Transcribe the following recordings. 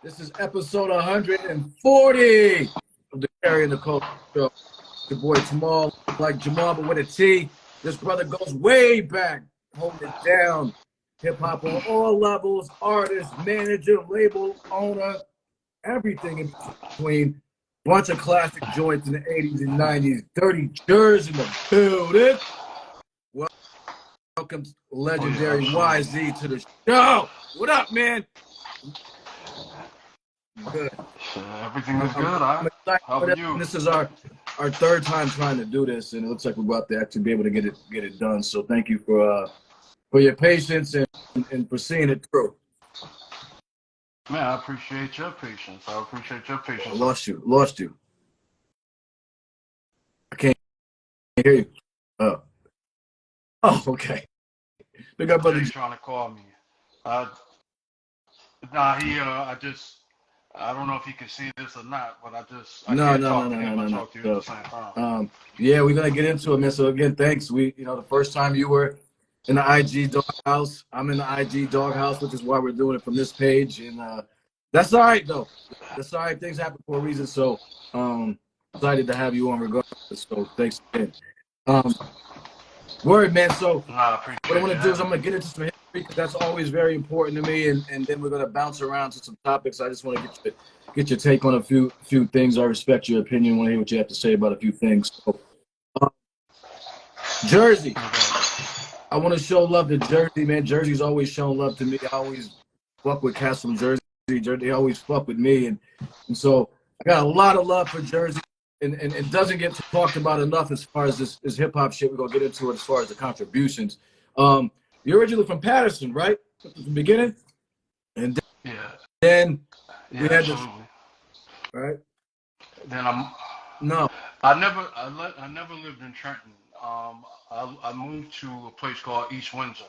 This is episode 140 of the Carrying the Culture Show. Your boy Jamal, like Jamal, but with a T. This brother goes way back, holding it down. Hip hop on all levels, artist, manager, label owner, everything in between. Bunch of classic joints in the 80s and 90s. Dirty Jersey in the building. Welcome, legendary YZ, to the show. What up, man? Good. Everything is good. I'm excited. How about you? This is our third time trying to do this, and it looks like we're about to actually be able to get it done. So thank you for your patience and for seeing it through. Man, I appreciate your patience. I lost you. I can't hear you. Oh, okay. Big up, brother. He's trying to call me. I don't know if you can see this or not, but I can't talk to him. I talk to you at the same time. Yeah, we're gonna get into it, man. So again, thanks. The first time you were in the IG doghouse, I'm in the IG doghouse, which is why we're doing it from this page, and that's all right though. That's all right. Things happen for a reason. So excited to have you on regardless. So thanks again. Word, man. So what I want to do is I'm going to get into some history because that's always very important to me, and then we're going to bounce around to some topics. I just want to get your take on a few things. I respect your opinion. I want to hear what you have to say about a few things. So, Jersey. I want to show love to Jersey, man. Jersey's always shown love to me. I always fuck with cats from Jersey. They always fuck with me, and so I got a lot of love for Jersey. And it doesn't get talked about enough as far as this hip hop shit. We're gonna get into it as far as the contributions. You're originally from Patterson, right? From the beginning, and then we had this, right? Then I never lived in Trenton. I moved to a place called East Windsor.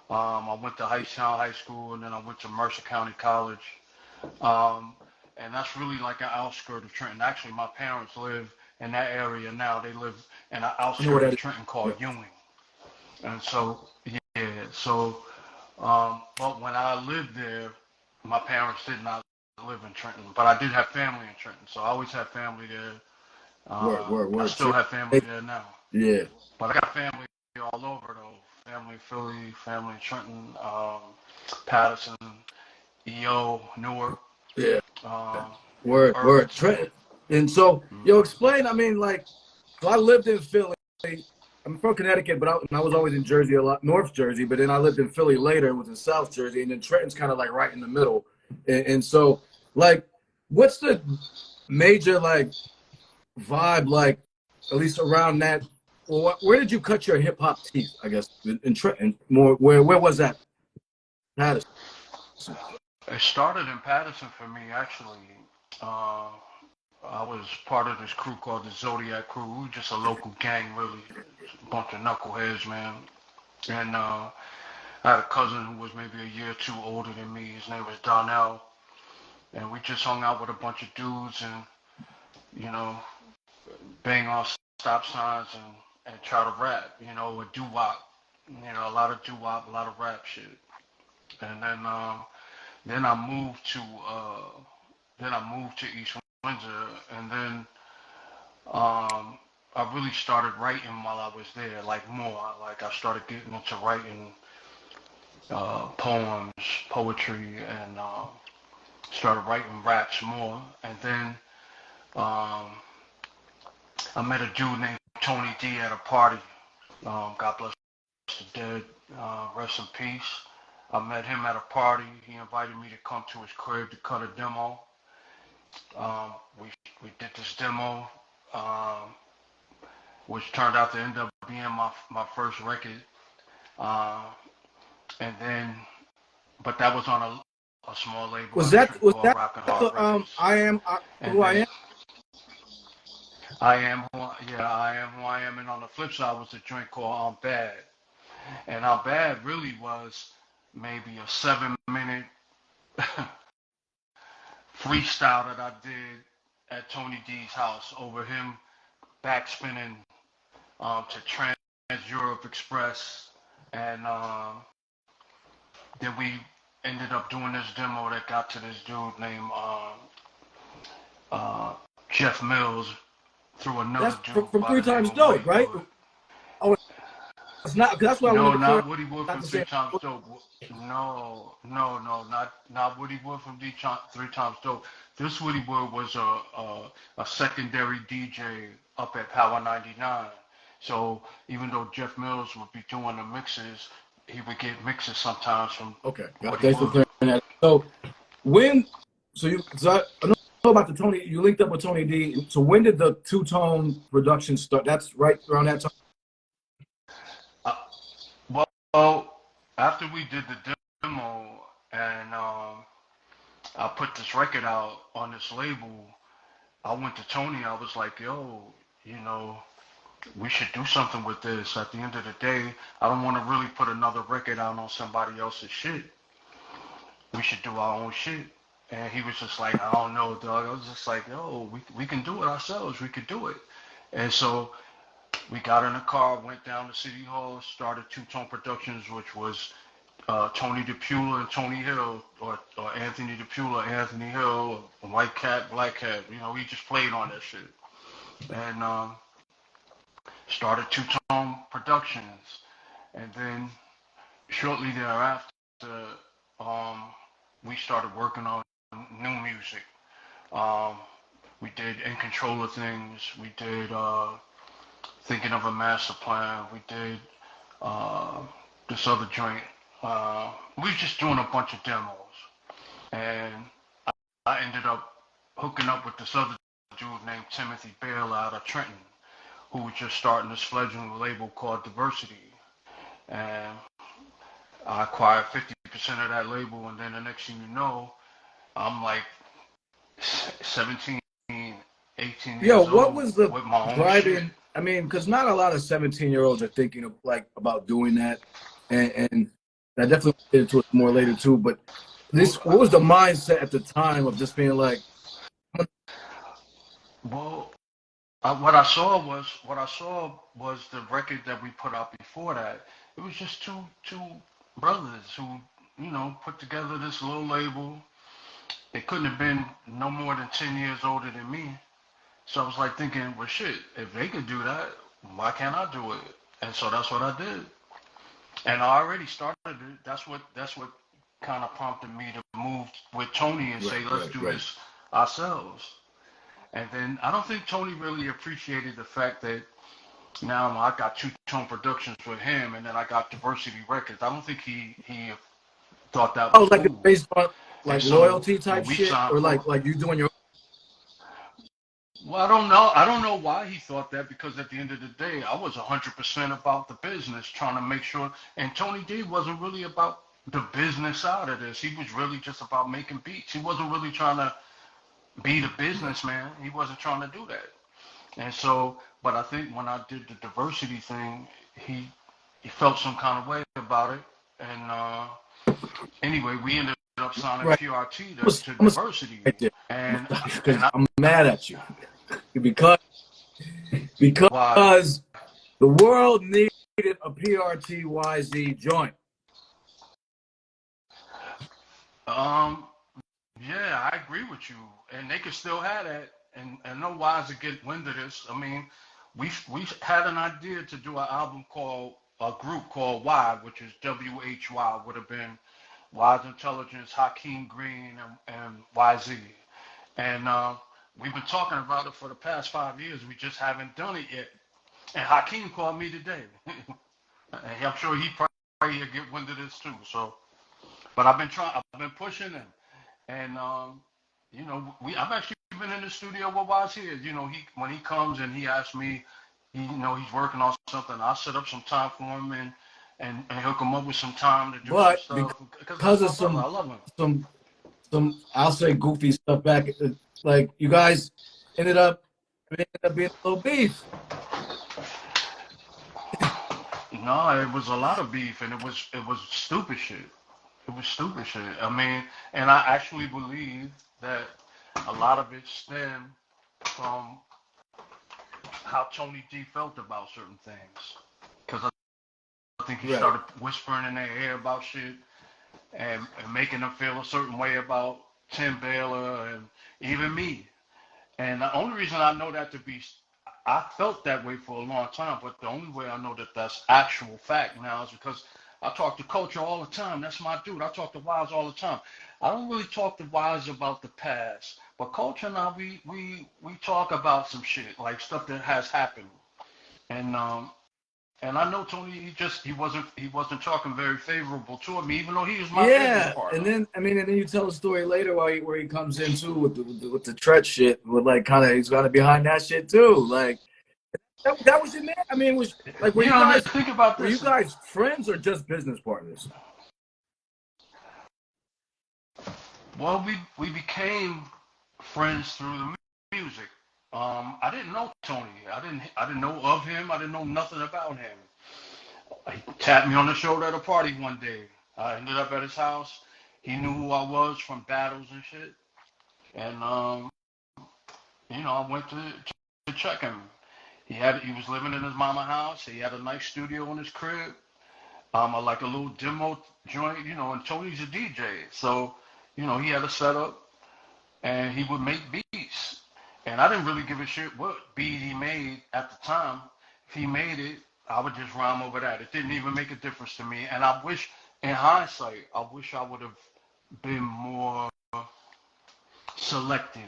I went to Hightstown High School, and then I went to Mercer County College. And that's really like an outskirt of Trenton. Actually, my parents live in that area now. They live in an outskirt of Trenton called Ewing. And so, but when I lived there, my parents did not live in Trenton. But I did have family in Trenton, so I always had family there. I still have family there now. Yeah. But I got family all over, though. Family in Philly, family in Trenton, Patterson, EO, Newark. Yeah. Word. Trenton. And so, explain. I mean, so I lived in Philly. I'm from Connecticut, but I was always in Jersey a lot, North Jersey. But then I lived in Philly later, and was in South Jersey, and then Trenton's kind of like right in the middle. And so, what's the major vibe at least around that? Well, where did you cut your hip hop teeth? I guess in Trenton. More where was that? Patterson. It started in Patterson for me, actually. I was part of this crew called the Zodiac Crew. We were just a local gang, really. A bunch of knuckleheads, man. And I had a cousin who was maybe a year or two older than me. His name was Donnell. And we just hung out with a bunch of dudes and, bang off stop signs and try to rap, a doo-wop. A lot of doo-wop, a lot of rap shit. And then I moved to East Windsor, and then I really started writing while I was there, more. I started getting into writing poems, poetry, and started writing raps more. And then I met a dude named Tony D at a party. God bless the dead, rest in peace. I met him at a party. He invited me to come to his crib to cut a demo. We did this demo, which turned out to end up being my first record. And then, but that was on a small label. Was that Rock and Hard Records. I am who I am? I am who I am. And on the flip side was a joint called I'm Bad. And I'm Bad really was maybe a 7-minute freestyle that I did at Tony D's house over him backspinning to Trans Europe Express, and then we ended up doing this demo that got to this dude named uh, Jeff Mills through another That's dude from by Three the name Times of Dope, Woody right? Wood. Oh, it's not. 'Cause that's what I wanted No, to clear. not Woody Wood Not from the Three same. Times Dope. No, not Woody Wood from Three Times Dope. This Woody Wood was a secondary DJ up at Power 99. So even though Jeff Mills would be doing the mixes, he would get mixes sometimes from Okay, Woody thanks for Wood. clearing that. So when, so I know about the Tony. You linked up with Tony D. So when did the two-tone production start? That's right around that time. Well, after we did the demo and I put this record out on this label, I went to Tony. I was like, yo, you know, we should do something with this. At the end of the day, I don't want to really put another record out on somebody else's shit. We should do our own shit. And he was just like, I don't know, dog. I was just like, yo, we can do it ourselves. We could do it. And so we got in a car, went down to City Hall, started Two Tone Productions, which was Tony DePula and Tony Hill, or Anthony DePula, Anthony Hill, White Cat, Black Cat. You know, we just played on that shit. And started Two Tone Productions. And then shortly thereafter, we started working on new music. Um, we did In Control of Things. We did Thinking of a Master Plan. We did this other joint. We were just doing a bunch of demos. And I ended up hooking up with this other dude named Timothy Bale out of Trenton, who was just starting this fledgling label called Diversity. And I acquired 50% of that label, and then the next thing you know, I'm like 17, 18 Yo, years what old was the with my own shit. driving? I mean, because not a lot of 17-year-olds are thinking of about doing that, and I definitely get into it more later too. But what was the mindset at the time of just being like, Well, what I saw was the record that we put out before that. It was just two brothers who, put together this little label. They couldn't have been no more than 10 years older than me. So I was like thinking, well, shit, if they could do that, why can't I do it? And so that's what I did. And I already started it. That's what kind of prompted me to move with Tony and say, let's do this ourselves. And then I don't think Tony really appreciated the fact that now I got Two Tone Productions with him, and then I got Diversity Records. I don't think he thought that oh, was like it's cool. based on And like so loyalty type when we shit, signed or for, like you doing your well, I don't know. I don't know why he thought that, because at the end of the day, I was 100% about the business, trying to make sure. And Tony D wasn't really about the business side of this. He was really just about making beats. He wasn't really trying to be the businessman. He wasn't trying to do that. And so, but I think when I did the diversity thing, he felt some kind of way about it. And anyway, we ended up signing right. PRT to I'm diversity. right there And because I'm mad at you because why? the world needed a PRTYZ joint. Um, yeah, I agree with you. And they could still have that. And no wise to get wind of this. I mean, we had an idea to do an album called a group called Y, which is WHY, would have been Wise Intelligence, Hakeem Green, and YZ. And we've been talking about it for the past 5 years. We just haven't done it yet. And Hakeem called me today. And I'm sure he probably will get wind of this too. So, but I've been pushing him. And I've actually been in the studio with Wise here. When he comes and he asks me, he's working on something. I set up some time for him and hook him up with some time to do But some stuff, because because that's of my brother. I love him. some I'll say goofy stuff back, like you guys ended up being a little beef. No, it was a lot of beef, and it was stupid shit. It was stupid shit. I mean, and I actually believe that a lot of it stemmed from how Tony D felt about certain things. Because I think he started whispering in their ear about shit. and making them feel a certain way about Tim Baylor and even me. And the only reason I know that to be, I felt that way for a long time, but the only way I know that that's actual fact now is because I talk to Culture all the time. That's my dude. I talk to Wise all the time. I don't really talk to Wise about the past, but Culture and I, we talk about some shit, like stuff that has happened. And and I know Tony, he wasn't talking very favorable toward me, even though he was my business Yeah, and partner. then I mean, and then you tell a story later where he comes in too with the Tret shit, with like kind of he's got to behind that shit too. Like that was your man. I mean, was like You know, think about were you this. guys friends or just business partners? Well, we became friends through the music. I didn't know Tony. I didn't know of him. I didn't know nothing about him. He tapped me on the shoulder at a party one day. I ended up at his house. He knew who I was from battles and shit. And I went to check him. He was living in his mama house. He had a nice studio in his crib. Like a little demo joint, and Tony's a DJ. So, he had a setup and he would make beats. And I didn't really give a shit what beat he made at the time. If he made it, I would just rhyme over that. It didn't even make a difference to me. And I wish, in hindsight, I wish I would have been more selective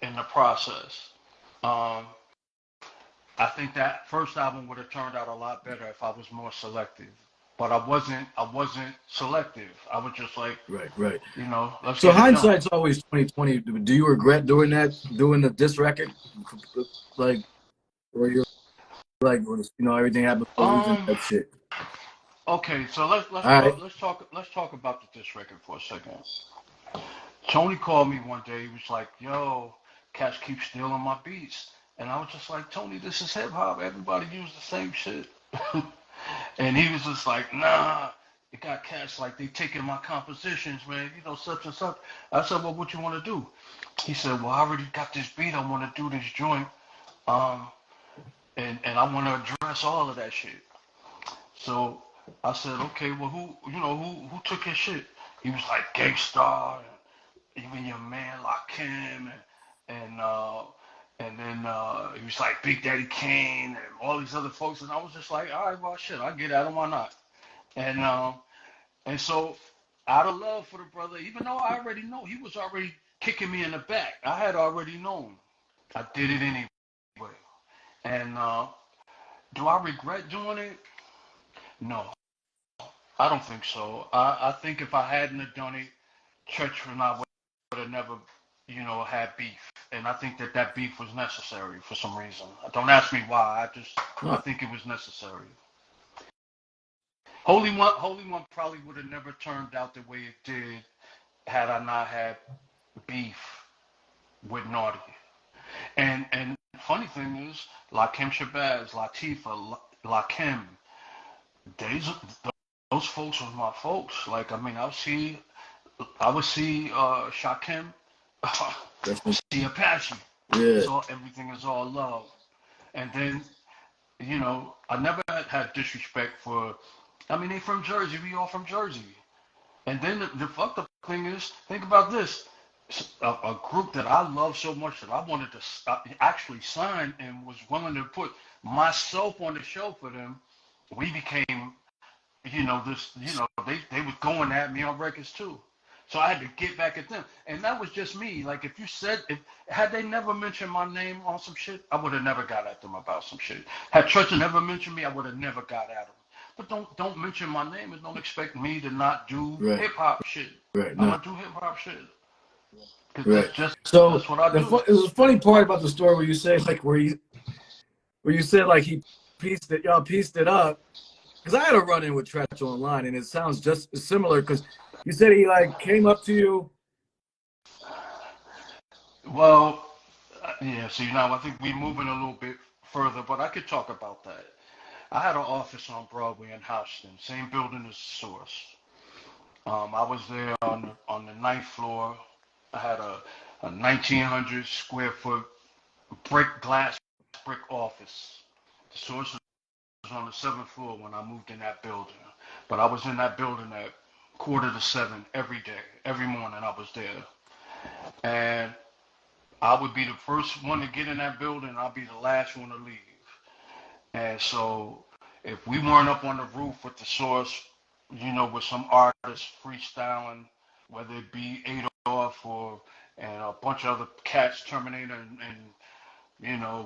in the process. Um, I think that first album would have turned out a lot better if I was more selective. But I wasn't. I wasn't selective. I was just like, Right. let's So get it done. hindsight's always 2020. Do you regret doing the diss record, like, or you're like, everything happened for a reason Um. type shit? Okay. So let's All talk. right. Let's talk about the diss record for a second. Tony called me one day. He was like, "Yo, cats keep stealing my beats," and I was just like, "Tony, this is hip hop. Everybody use the same shit." And he was just like, "Nah, it got cats like they taking my compositions, man. Such and such." I said, "Well, what you want to do?" He said, "Well, I already got this beat. I want to do this joint, um, and I want to address all of that shit." So I said, "Okay, well, who took his shit?" He was like, "Gangstar, even your man Lakim, and uh, and then he was like Big Daddy Kane and all these other folks." And I was just like, "All right, well, shit, I get at him, why not?" And and so out of love for the brother, even though I already know he was already kicking me in the back, I had already known. I did it anyway. And do I regret doing it? No, I don't think so. I think if I hadn't have done it, Church and I would have never, had beef. And I think that beef was necessary for some reason. Don't ask me why. I Huh. think it was necessary. Holy One probably would have never turned out the way it did had I not had beef with Naughty. And funny thing is, Lakim Shabazz, Latifah, Lakim, these those folks was my folks. Like I mean, I would see Shakim, That's what, see Apache. yeah. Everything is all love. And then I never had disrespect for. I mean, they from Jersey. We all from Jersey. And then the fucked up thing is, think about this. A group that I love so much that I wanted to actually sign and was willing to put myself on the show for them. We became, they was going at me on records too. So I had to get back at them. And that was just me. Like if you said, if had they never mentioned my name on some shit, I would have never got at them about some shit. Had Church never mentioned me, I would have never got at them. But don't mention my name and don't expect me to not do Right. hip hop shit. Right. I'm No. gonna do hip hop shit because Right. So that's what I do. it was a funny part about the story where you say like where you said like y'all pieced it up. Because I had a run in with Tretch online, and it sounds just similar. Because you said he like came up to you. Well, yeah. See now I think we're moving a little bit further, but I could talk about that. I had an office on Broadway in Houston, same building as the Source. I was there on the ninth floor. I had a 1900 square foot glass brick office. The Source was on the seventh floor when I moved in that building, but I was in that building at 6:45 every day. Every morning I was there. And I would be the first one to get in that building. I'll be the last one to leave. And so if we weren't up on the roof with the source, with some artists freestyling, whether it be Adolf or and a bunch of other cats, Terminator and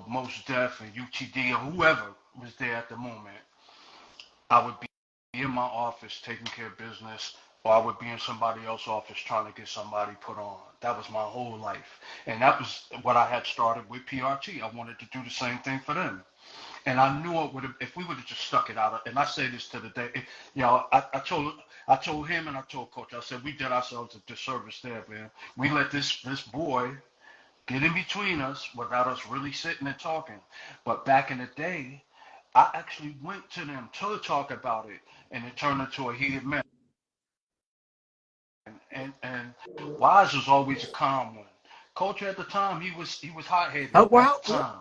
Most Def and UTD or whoever was there at the moment, I would be in my office taking care of business, or I would be in somebody else's office trying to get somebody put on. That was my whole life. And that was what I had started with PRT. I wanted to do the same thing for them. And I knew it would have, if we would have just stuck it out. And I say this to the day, I told him and I told Coach, I said, we did ourselves a disservice there, man. We let this boy get in between us without us really sitting and talking. But back in the day, I actually went to them to talk about it, and it turned into a heated mess. And Wise was always a calm one. Culture at the time, he was hot headed How, at how, the time.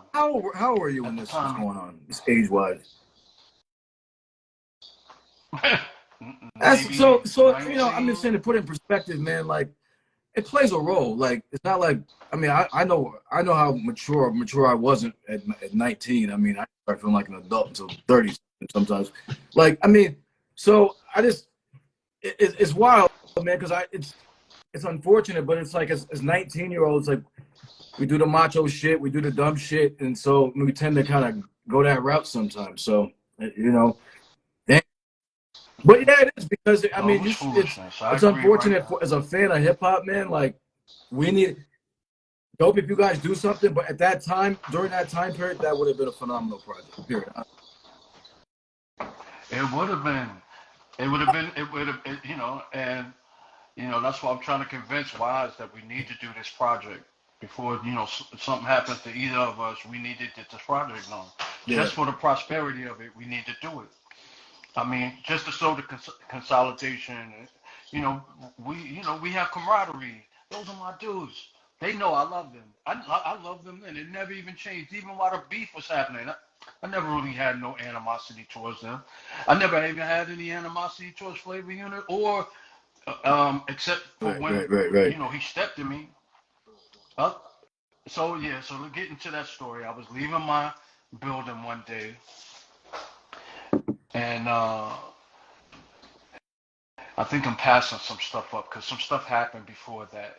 how were you when At the this was time, going on, age wise? That's maybe I'm just 19. saying to put it in perspective, man. Like, it plays a role. Like, it's not like, I mean, I know how mature I wasn't at 19. I mean, I started feeling like an adult until 30 sometimes. Like, I mean, so I just it's wild, man, because it's unfortunate, but it's like as 19-year-olds, like, we do the macho shit, we do the dumb shit, and so we tend to kind of go that route sometimes. So, damn. But yeah, it is because I No, it mean, was foolishness. I it's agree, right? unfortunate as a fan of hip hop, man. Like, we need dope if you guys do something, but at that time, during that time period, that would have been a phenomenal project. Period. It would have been. It would have been. It would have. And that's why I'm trying to convince Wise that we need to do this project before something happens to either of us. We need to get this project on, Yeah. just for the prosperity of it. We need to do it. I mean, just to show the consolidation. You know, we have camaraderie. Those are my dudes. They know I love them. I love them, and it never even changed. Even while the beef was happening, I never really had no animosity towards them. I never even had any animosity towards Flavor Unit or except for when Right. he stepped in me. Uh, so yeah, so to get into that story, I was leaving my building one day, and I think I'm passing some stuff up because some stuff happened before that.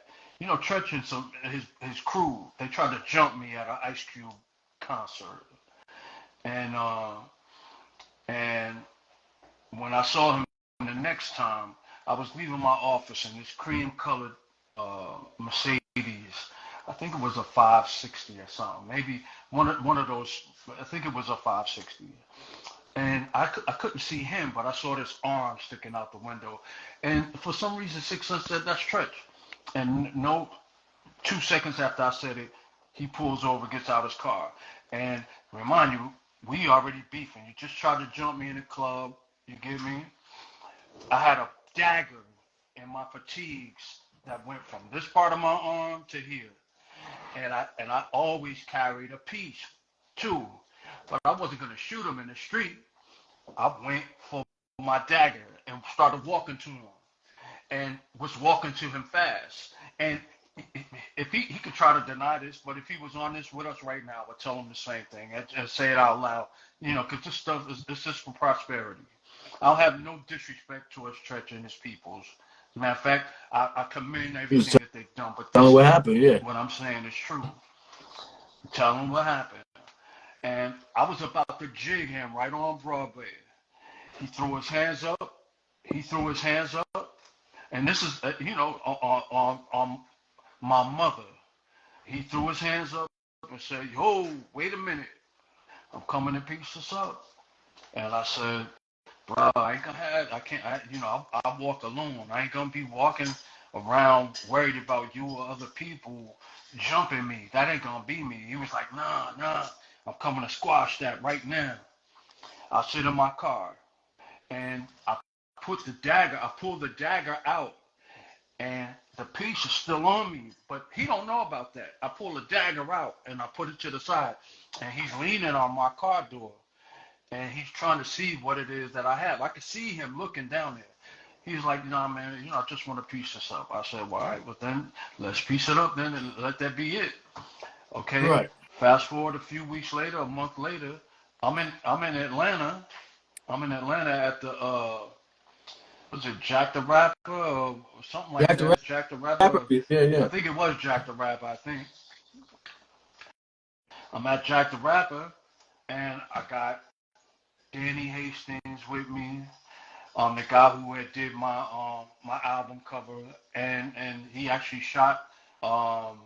Church and his crew, they tried to jump me at an Ice Cube concert, and and when I saw him the next time, I was leaving my office in this cream-colored Mercedes. I think it was a 560 or something. Maybe one of those. I think it was a 560. And I couldn't see him, but I saw this arm sticking out the window. And for some reason, Six Sun said, that's Tretch. And no, 2 seconds after I said it, he pulls over, gets out his car. And remind you, we already beefing. You just tried to jump me in the club. You get me? I had a dagger in my fatigues that went from this part of my arm to here. And I always carried a piece too. But I wasn't gonna shoot him in the street. I went for my dagger and started walking to him and was walking to him fast. And if he could try to deny this, but if he was on this with us right now, I would tell him the same thing and say it out loud, because this stuff is just for prosperity. I'll have no disrespect towards Stretch and his peoples. As a matter of fact, I commend everything that they've done, but Tell me this, what happened. Yeah. what I'm saying is true. Tell them what happened. And I was about to jig him right on Broadway. He threw his hands up. He threw his hands up. And this is, on my mother. He threw his hands up and said, yo, wait a minute. I'm coming to piece this up. And I said, bro, I can't, I walk alone. I ain't going to be walking around worried about you or other people jumping me. That ain't going to be me. He was like, nah, I'm coming to squash that right now. I sit in my car and I pulled the dagger out and the piece is still on me, but he don't know about that. I pull the dagger out and I put it to the side and he's leaning on my car door and he's trying to see what it is that I have. I could see him looking down there He's like, nah, man, I just want to piece this up. I said, well, all right, well then let's piece it up then and let that be it. Okay. Right. Fast forward a few weeks later, a month later, I'm in Atlanta. I'm in Atlanta at the was it Jack the Rapper or something like Jack that? the It's Jack the Rapper. Rapper. Yeah, I yeah. think it was Jack the Rapper. I think I'm at Jack the Rapper, and I got Danny Hastings with me, the guy who had did my album cover, and he actually shot um,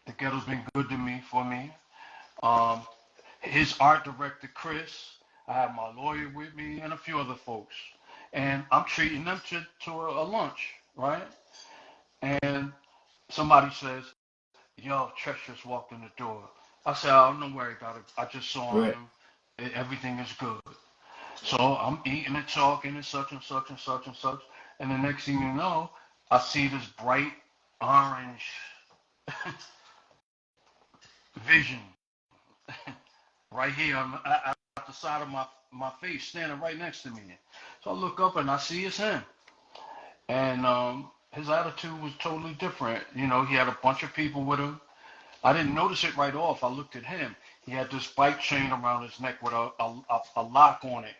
The Ghetto's Been Good to Me for me. Um, his art director Chris. I have my lawyer with me and a few other folks, and I'm treating them to a lunch, right? And somebody says, "Yo, Tresh just walked in the door." I said, "Oh, don't worry about it. I just saw Right. him. Everything is good." So I'm eating and talking and such and such and such and such. And the next thing you know, I see this bright orange vision right here at the side of my face, standing right next to me. So I look up and I see it's him. And his attitude was totally different. He had a bunch of people with him. I didn't notice it right off. I looked at him. He had this bike chain around his neck with a lock on it.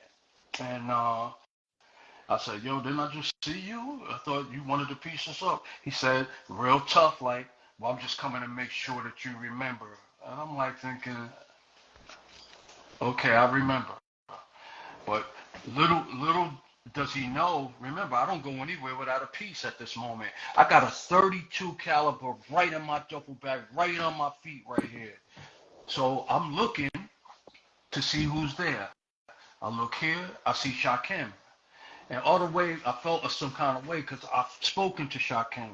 And I said, yo, didn't I just see you? I thought you wanted to piece this up. He said, real tough, like, well, I'm just coming to make sure that you remember. And I'm like thinking, okay, I remember. But little does he know, remember, I don't go anywhere without a piece at this moment. I got a 32 caliber right in my duffel bag, right on my feet right here. So I'm looking to see who's there. I look here, I see Shakim. And all the way, I felt some kind of way because I've spoken to Shakim.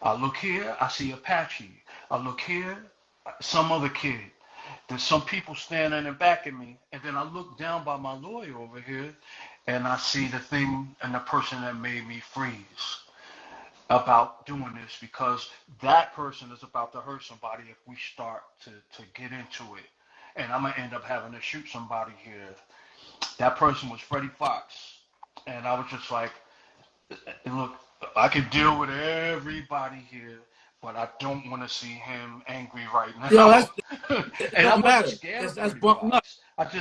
I look here, I see Apache. I look here, some other kid. There's some people standing in back of me. And then I look down by my lawyer over here, and I see the thing and the person that made me freeze about doing this, because that person is about to hurt somebody if we start to get into it. And I'm going to end up having to shoot somebody here. That person was Freddie Fox. And I was just like, look, I can deal with everybody here, but I don't want to see him angry right Yo, now. it And I don't wasn't matter. scared of That's Freddie bumping up. Fox. I've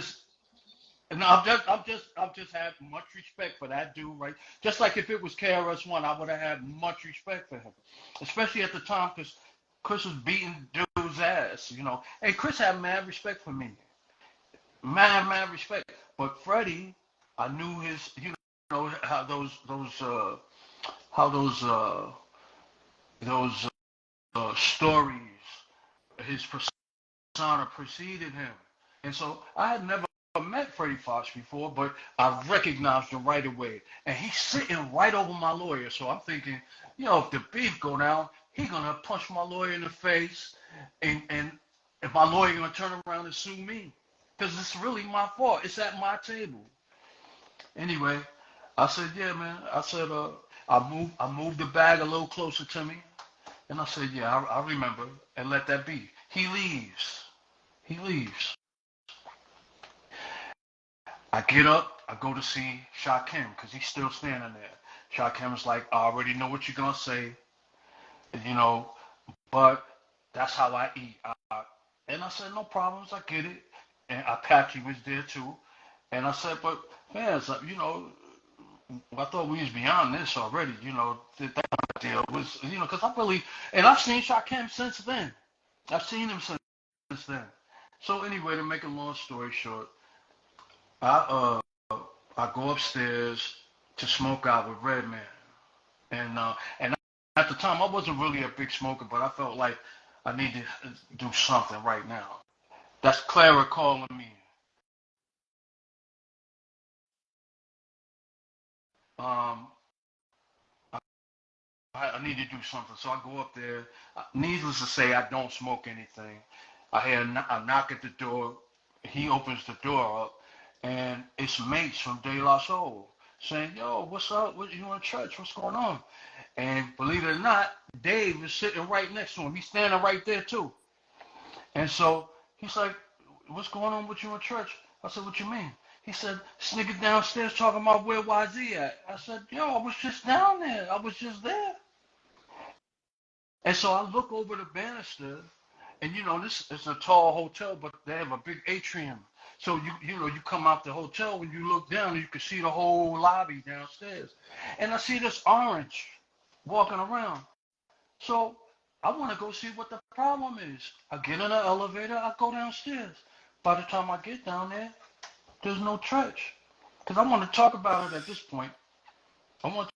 just had much respect for that dude, right? Just like if it was KRS-One, I would have had much respect for him, especially at the time, because Chris was beating dude's ass. And Chris had mad respect for me, mad respect. But Freddie, I knew how those stories, his persona preceded him, and so I had never met Freddie Fox before, but I recognized him right away, and he's sitting right over my lawyer. So I'm thinking, if the beef go down, he gonna punch my lawyer in the face, and if my lawyer gonna turn around and sue me, because it's really my fault. It's at my table. Anyway, I said, yeah, man. I said, I moved the bag a little closer to me, and I said, yeah, I remember, and let that be. He leaves. He leaves. I get up, I go to see Shakim because he's still standing there. Shakim's like, I already know what you're gonna say, you know, but that's how I eat. And I said, no problems, I get it. And Apache was there too. And I said, but man, it's like, I thought we was beyond this already. That deal was, because I really, and I've seen Shakim since then. I've seen him since then. So anyway, to make a long story short, I I go upstairs to smoke out with Redman, and at the time I wasn't really a big smoker, but I felt like I need to do something right now. That's Clara calling me. Um, I need to do something, so I go up there. Needless to say, I don't smoke anything. I hear a knock at the door. He opens the door up, and it's Mace from De La Soul saying, "Yo, what's up? What you in church? What's going on?" And believe it or not, Dave is sitting right next to him. He's standing right there too. And so he's like, "What's going on with you in church?" I said, "What you mean?" He said, this nigga downstairs talking about where YZ at. I said, yo, I was just down there. I was just there. And so I look over the banister, and this is a tall hotel, but they have a big atrium. So you come out the hotel, when you look down, you can see the whole lobby downstairs. And I see this orange walking around. So I want to go see what the problem is. I get in the elevator, I go downstairs. By the time I get down there, there's no Tretch. Because I want to talk about it at this point. I want to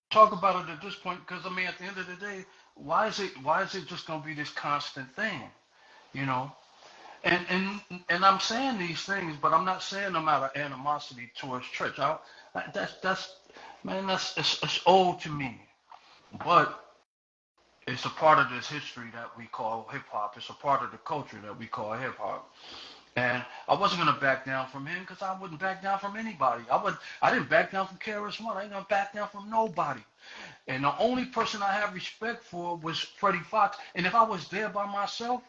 talk about it at this point because, I mean, at the end of the day, why is it just going to be this constant thing, you know? And I'm saying these things, but I'm not saying them out of animosity towards Tretch. It's old to me. But it's a part of this history that we call hip hop. It's a part of the culture that we call hip hop. And I wasn't gonna back down from him because I wouldn't back down from anybody. I didn't back down from KRS-One. I ain't gonna back down from nobody. And the only person I have respect for was Freddie Fox. And if I was there by myself,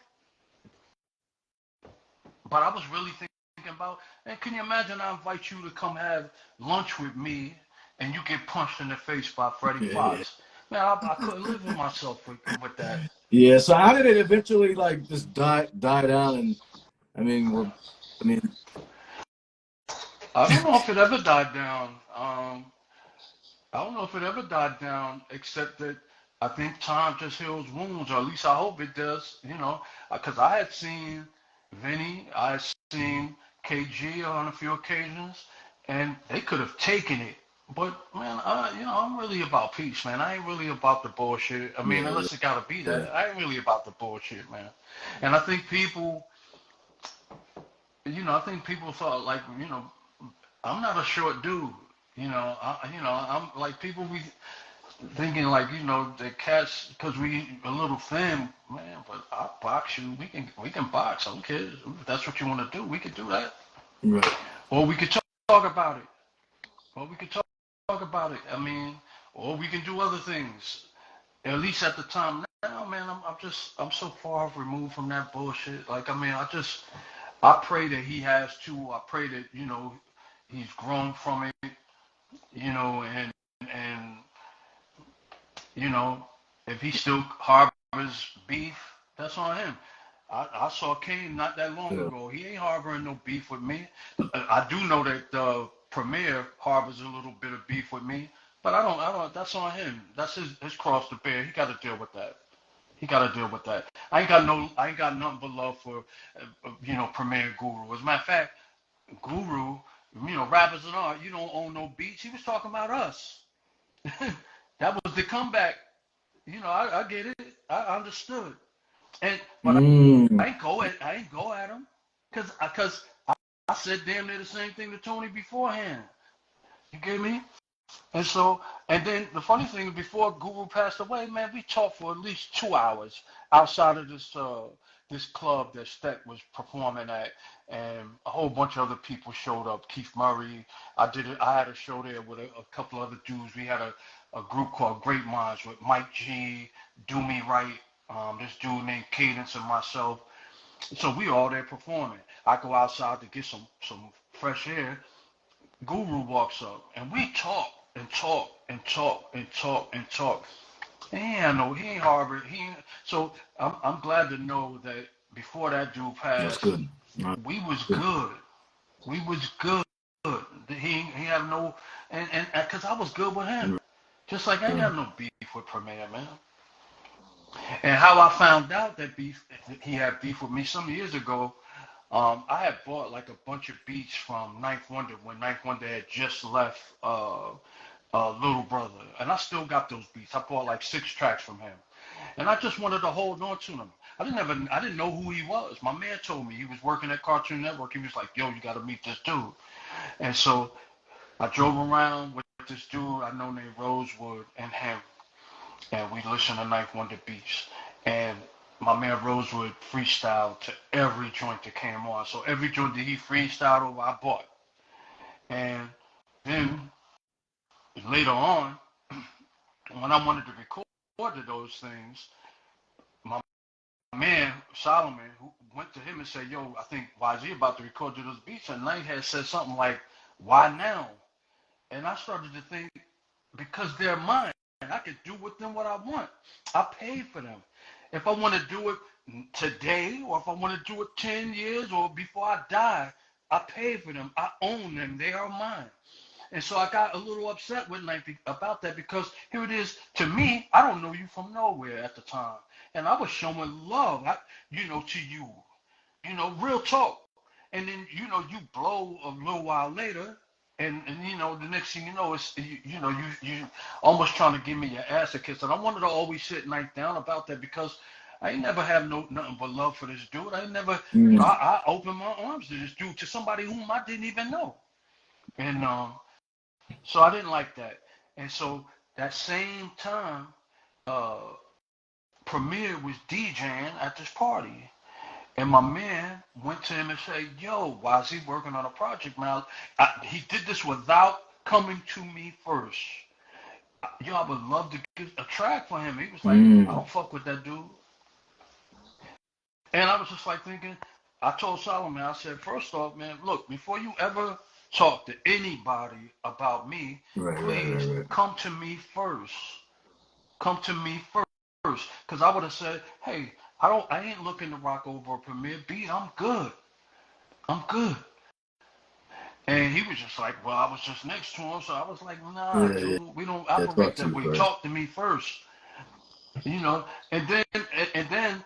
but I was really thinking about, and can you imagine I invite you to come have lunch with me and you get punched in the face by Freddie Fox? Man, I couldn't live with myself with that. Yeah, so how did it eventually like just die down? And I mean, I don't know if it ever died down. I don't know if it ever died down, except that I think time just heals wounds, or at least I hope it does. Because I had seen Vinny, I had seen KG on a few occasions, and they could have taken it. But man, I'm really about peace, man. I ain't really about the bullshit. I mean, unless it gotta be that, I ain't really about the bullshit, man. And I think people, thought like, I'm not a short dude. I'm like people be thinking like, the cats because we a little thin, man. But I'll box you. We can box. I don't care if that's what you want to do. We can do that. right. Or we could talk about it. I mean, or we can do other things. At least at the time now, man, I'm so far removed from that bullshit. Like, I mean, I pray that he has too. I pray that, he's grown from it, and if he still harbors beef, that's on him. I saw Kane not that long ago. He ain't harboring no beef with me. I do know that Premier harbors a little bit of beef with me, but I don't. That's on him. That's his cross to bear. He got to deal with that. I ain't got nothing but love for, Premier Guru. As a matter of fact, Guru, rappers and all, you don't own no beats. He was talking about us. That was the comeback. I get it. I understood. But I ain't go at him because I said damn near the same thing to Tony beforehand. You get me? And then the funny thing, before Guru passed away, man, we talked for at least 2 hours outside of this club that Steck was performing at, and a whole bunch of other people showed up. Keith Murray, I had a show there with a couple other dudes. We had a group called Great Minds with Mike G, Do Me Right, this dude named Cadence, and myself. So we all there performing. I go outside to get some fresh air. Guru walks up, and we talk and talk and talk and talk and talk. He ain't Harvard. So I'm glad to know that before that dude passed, we was good. We was good. He had no, and because I was good with him. Just like I ain't have no beef with Premier, man. And how I found out that he had beef with me some years ago, I had bought like a bunch of beats from Ninth Wonder when Ninth Wonder had just left Little Brother, and I still got those beats. I bought like 6 tracks from him, and I just wanted to hold on to them. I didn't know who he was. My man told me he was working at Cartoon Network. He was like, "Yo, you got to meet this dude," and so I drove around with this dude I know named Rosewood and him, and we listened to Ninth Wonder beats. And my man Rosewood freestyled to every joint that came on. So every joint that he freestyled over, I bought. And then later on, when I wanted to record those things, my man Solomon, who went to him and said, yo, I think YZ about to record you those beats, and Knight had said something like, why now? And I started to think, because they're mine. I can do with them what I want. I paid for them. If I want to do it today, or if I want to do it 10 years or before I die, I paid for them. I own them. They are mine. And so I got a little upset with Knight about that, because here it is. To me, I don't know you from nowhere at the time. And I was showing love, to you. Real talk. And then, you blow a little while later. And the next thing you know, it's you almost trying to give me your ass a kiss. And I wanted to always sit Knight down about that, because I ain't never have nothing but love for this dude. I ain't never, I opened my arms to this dude, to somebody whom I didn't even know. And so I didn't like that. And so that same time, Premier was DJing at this party. And my man went to him and said, yo, why is he working on a project now? He did this without coming to me first. Yo, I would love to get a track for him. He was like, I don't fuck with that dude. And I was just like thinking, I told Solomon, I said, first off, man, look, before you ever talk to anybody about me, please come to me first. Come to me first. Because I would have said, hey, I ain't looking to rock over a Premier beat. I'm good. And he was just like, well, I was just next to him, so I was like, nah, dude, we don't operate that way. Talk to me first. And then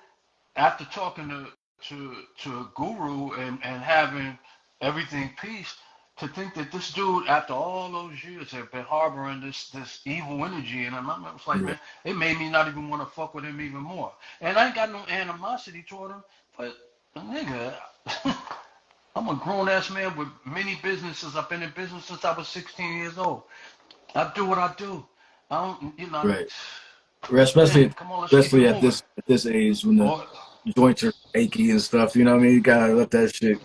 after talking to Guru and having everything peace, to think that this dude, after all those years, had been harboring this evil energy, and I was like, man, it made me not even want to fuck with him even more. And I ain't got no animosity toward him, but nigga, I'm a grown ass man with many businesses. I've been in business since I was 16 years old. I do what I do. I don't, Right. Especially, man, especially at this age when the joints are achy and stuff. You know what I mean? You gotta let that shit,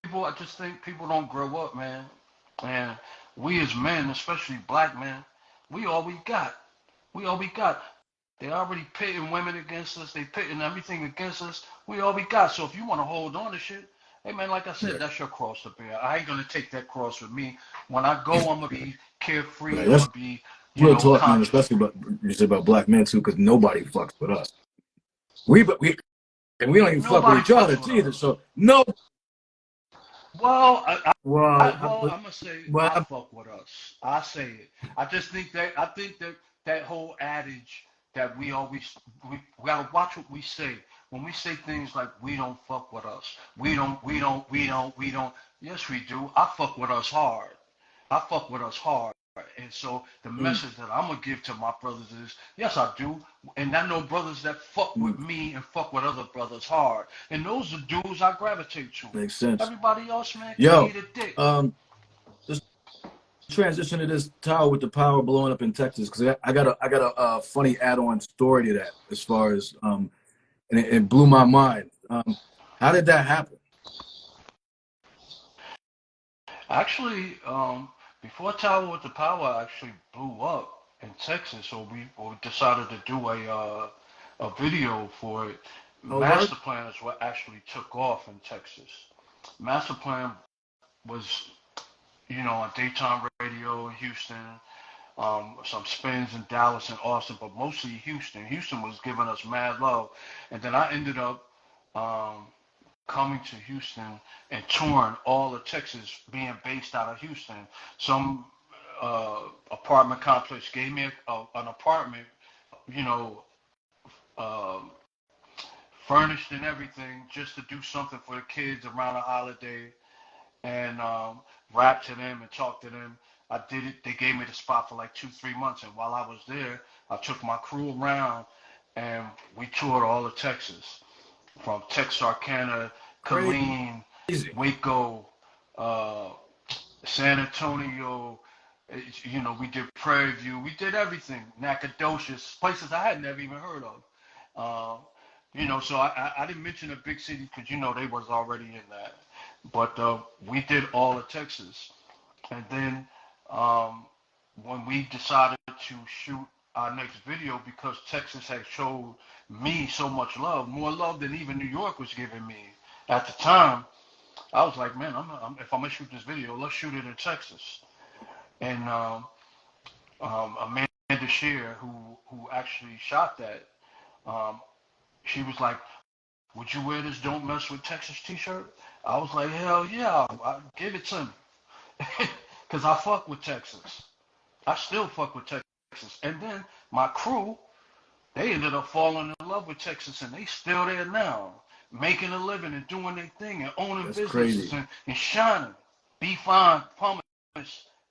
People, I just think people don't grow up, man. And we as men, especially black men, we all we got. We all we got. They already pitting women against us. They pitting everything against us. We all we got. So if you want to hold on to shit, hey man, like I said, that's your cross to bear. I ain't gonna take that cross with me. When I go, I'm gonna be carefree. Right. I'm gonna be, real talk, man. conscious. Especially about black men too, because nobody fucks with us. We and we don't even fuck with each other either. So no. Well, I'm gonna say well, I fuck with us. I say it. I think that whole adage that we gotta watch what we say. When we say things like we don't fuck with us, we don't. Yes, we do. I fuck with us hard. I fuck with us hard. And so the message that I'm gonna give to my brothers is, yes, I do. And I know brothers that fuck with me and fuck with other brothers hard. And those are dudes I gravitate to. Makes sense. Everybody else, man, can eat a dick. Let's transition to this tower with the power blowing up in Texas, because I got a funny add-on story to that, as far as and it blew my mind. How did that happen? Actually, before Tower with the Power actually blew up in Texas, so we decided to do a video for it. Master Plan is what actually took off in Texas. Master Plan was, on daytime radio in Houston, some spins in Dallas and Austin, but mostly Houston. Houston was giving us mad love, and then I ended up coming to Houston and touring all of Texas, being based out of Houston. Some apartment complex gave me an apartment, uh, furnished and everything, just to do something for the kids around the holiday, and rap to them and talk to them. I did it. They gave me the spot for like 2-3 months, and while I was there, I took my crew around, and we toured all of Texas, from Texarkana, Killeen, Waco, San Antonio. We did Prairie View. We did everything. Nacogdoches, places I had never even heard of. So I didn't mention the big cities because, they was already in that. But we did all of Texas. And then when we decided to shoot our next video because Texas had showed me so much love, more love than even New York was giving me at the time. I was like, man, if I'm gonna shoot this video, let's shoot it in Texas. And Amanda Shear, who actually shot that, um, she was like, would you wear this "Don't Mess with Texas" T-shirt? I was like, hell yeah, give it to me, cause I fuck with Texas. I still fuck with Texas. And then my crew, they ended up falling in love with Texas, and they still there now, making a living and doing their thing and owning That's businesses crazy. and shining. Be Fine,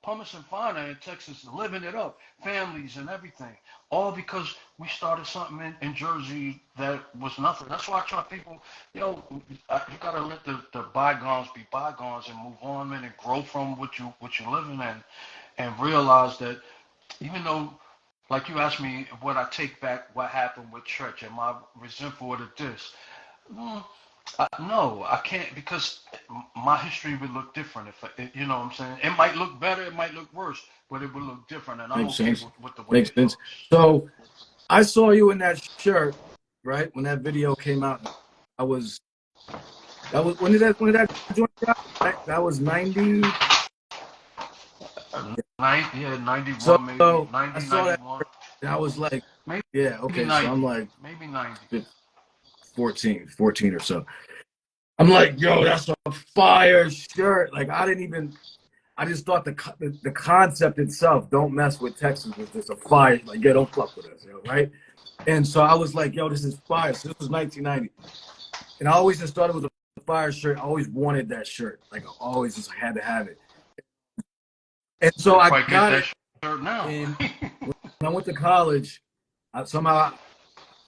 Pumice and Finer in Texas, living it up, families and everything, all because we started something in Jersey that was nothing. That's why I tell people, yo, you gotta let the bygones be bygones and move on, man, and grow from what you're living in, and realize that even though, like you asked me, what I take back, what happened with church, am I resentful of this? Mm, no, I can't because my history would look different you know what I'm saying? It might look better, it might look worse, but it would look different, and I'm Makes okay sense. with the way Makes it sense. looks. So I saw you in that shirt, right? When that video came out, I was when did that joint drop? That was 90. Yeah, So 91 maybe, 90, I saw that 91, and I was like, maybe yeah, okay. So 90, I'm like maybe 90. 14 or so. I'm like, yo, that's a fire shirt. Like I just thought the concept itself, "Don't Mess with Texas," was just a fire. Like, yeah, don't fuck with us, yo, right? And so I was like, yo, this is fire. So this was 1990. And I always just thought it was a fire shirt. I always wanted that shirt. Like, I always just had to have it. And so Can't I quite get got that it. shirt now. And when I went to college, I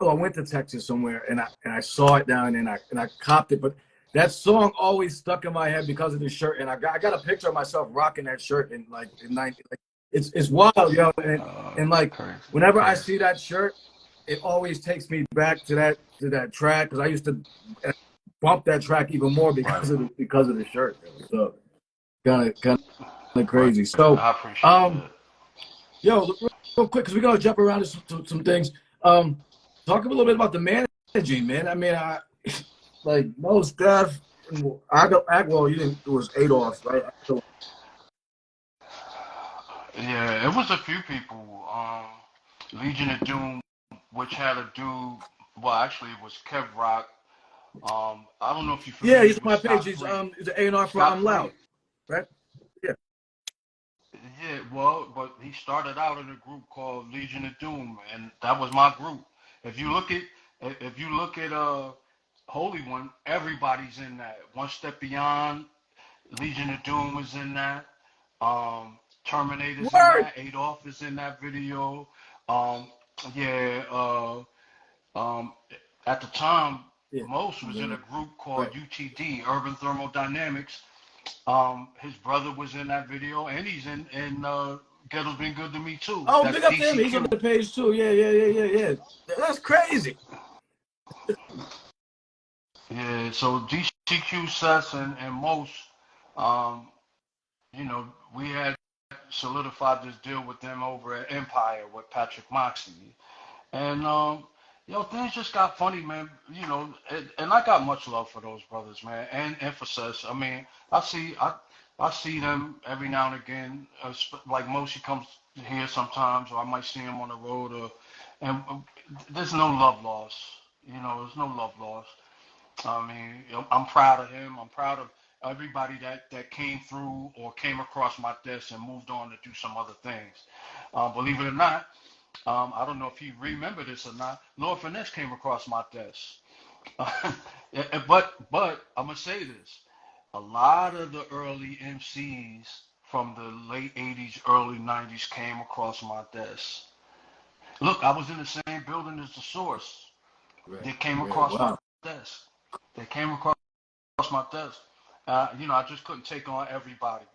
went to Texas somewhere, and I saw it down, and I copped it. But that song always stuck in my head because of the shirt. And I got a picture of myself rocking that shirt in 90. Like, it's wild, yo. And like Crazy, whenever I crazy. see that shirt, it always takes me back to that track because I used to bump that track even more Right, because of the shirt. So kind of right. crazy. So, I appreciate um, that. yo, real quick because we're gonna jump around to some things. Talk a little bit about the managing, man. I mean, like most Steph and Agwell, you didn't. It was Adolf, right? Yeah, it was a few people. Legion of Doom, which had a dude. Well, actually, it was Kev Rock. I don't know if you're Yeah, familiar he's on with my page. Scott He's Free. he's an A&R for Scott I'm Free. Loud, right? Yeah. Yeah, well, but he started out in a group called Legion of Doom, and that was my group. If you look at if you look at Holy One, everybody's in that. One Step Beyond, Legion of Doom is in that. Terminator's in Word. that. Adolf is in that video. Um, yeah. Um, at the time, Yeah. Most was in a group called Right. UTD, Urban Thermodynamics. His brother was in that video, and he's in Ghetto's Been Good to Me too. Oh, That's big up to him. He's on DCQ. the page too. Yeah. That's crazy. Yeah, so DCQ Sess and Most, um, we had solidified this deal with them over at Empire with Patrick Moxley. And things just got funny, man. And I got much love for those brothers, man, and emphasis. I mean, I see them every now and again. Like Moshi comes here sometimes, or I might see him on the road, and there's no love lost. There's no love lost. I mean, I'm proud of him. I'm proud of everybody that came through or came across my desk and moved on to do some other things. Believe it or not, I don't know if you remember this or not. Lord Finesse came across my desk. but I'm gonna say this: a lot of the early MCs from the late '80s, early '90s came across my desk. Look, I was in the same building as the Source. They Right. came Right. across my Wow. desk. They came across my desk. I just couldn't take on everybody.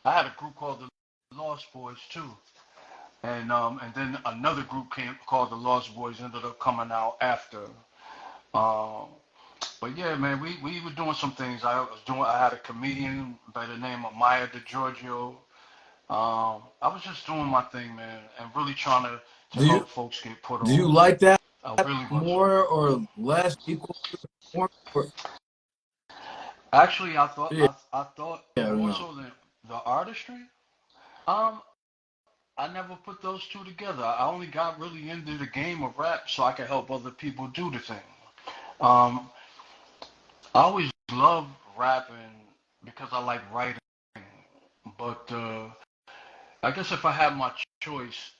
I had a group called the Lost Boys too. And then another group came called the Lost Boys ended up coming out after. Um, but yeah, man, we were doing some things. I had a comedian by the name of Maya DeGiorgio. I was just doing my thing, man, and really trying to to Do you help folks get put do you on. like that I really much so. more or less equal to the form? Or, Actually, yeah, I thought I don't more know. so than the artistry. Um, I never put those two together. I only got really into the game of rap so I could help other people do the thing. Um, I always loved rapping because I like writing, but I guess if I had my choice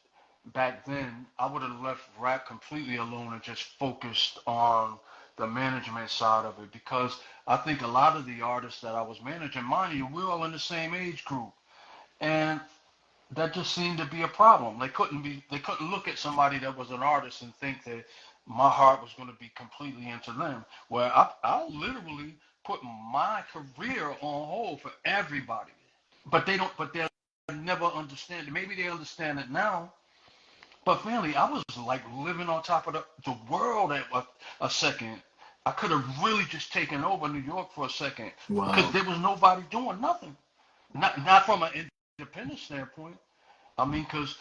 back then, I would have left rap completely alone and just focused on the management side of it because I think a lot of the artists that I was managing, mind you, we're all in the same age group, and that just seemed to be a problem. They couldn't look at somebody that was an artist and think that my heart was going to be completely into them. Where I literally put my career on hold for everybody. But they don't. But they'll never understand it. Maybe they understand it now. But family, I was like living on top of the world at a second. I could have really just taken over New York for a second because Wow. there was nobody doing nothing. Not from an independent standpoint. I mean, because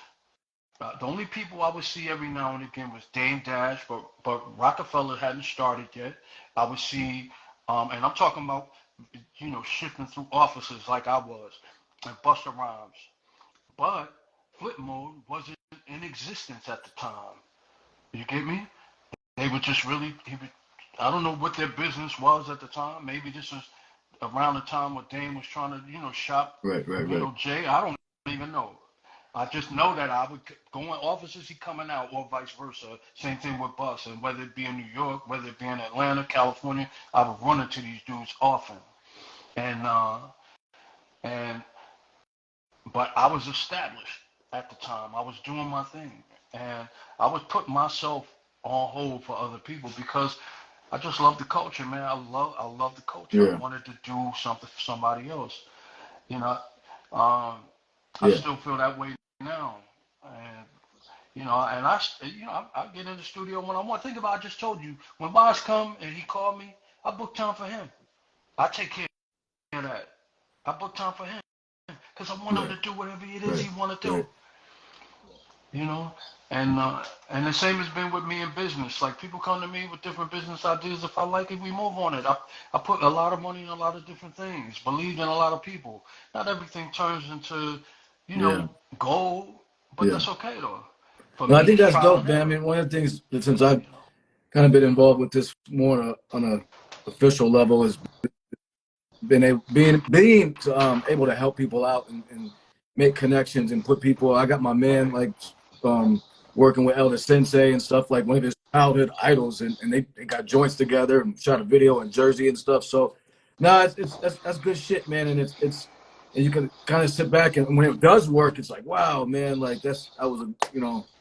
the only people I would see every now and again was Dame Dash, but Rockefeller hadn't started yet. I would see, and I'm talking about, shifting through offices like I was, and Busta Rhymes. But Flip Mode wasn't in existence at the time. You get me? They were just really, I don't know what their business was at the time. Maybe this was around the time when Dame was trying to, shop, Right, right, right. Jay. I don't even know. I just know that I would go in offices, he coming out, or vice versa. Same thing with Bus, and whether it be in New York, whether it be in Atlanta, California, I would run into these dudes often. And and but I was established at the time. I was doing my thing, and I was putting myself on hold for other people because I just love the culture, man. I love the culture. I Yeah, wanted to do something for somebody else. You know, um, I yeah. still feel that way now, and I get in the studio when I want. Think about, I just told you, when Boss come and he called me, I book time for him. I take care of that. I book time for him because I want him Right, to do whatever it is right, he want to do. right. You know, and the same has been with me in business. Like, people come to me with different business ideas. If I like it, we move on it. I put a lot of money in a lot of different things. Believed in a lot of people. Not everything turns into, you Yeah, know, gold, but yeah. that's okay though. For No, I me, think it's that's trial dope, and man. I error. mean, one of the things that since I've kind of been involved with this more on a official level is been able, being able to help people out and make connections and put people. I got my man Right. like um, working with Elder Sensei and stuff, like one of his childhood idols, and they got joints together and shot a video in Jersey and stuff. So, no, it's that's good shit, man. And it's and you can kind of sit back and when it does work, it's like wow, man, like I was a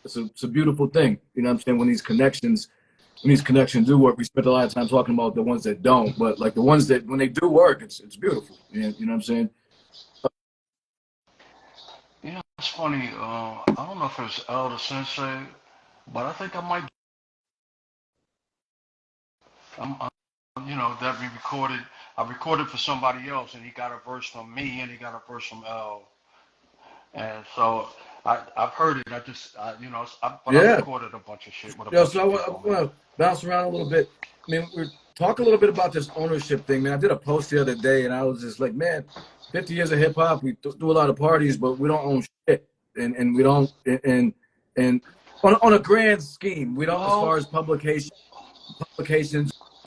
it's a beautiful thing. You know what I'm saying? When these connections do work, we spent a lot of time talking about the ones that don't, but like the ones that when they do work, it's beautiful. You know what I'm saying? Yeah, it's funny. I don't know if it's Elder Sensei, but I think I might. That we recorded. I recorded for somebody else, and he got a verse from me, and he got a verse from L. And so I've heard it. But I Yeah. recorded a bunch of shit with a Yo, bunch so of I people, man. want to bounce around a little bit. I mean, we're talk a little bit about this ownership thing, man. I did a post the other day, and I was just like, man, 50 years of hip hop, we do a lot of parties, but we don't own shit, and we don't and on a grand scheme, we don't as far Well, as publications,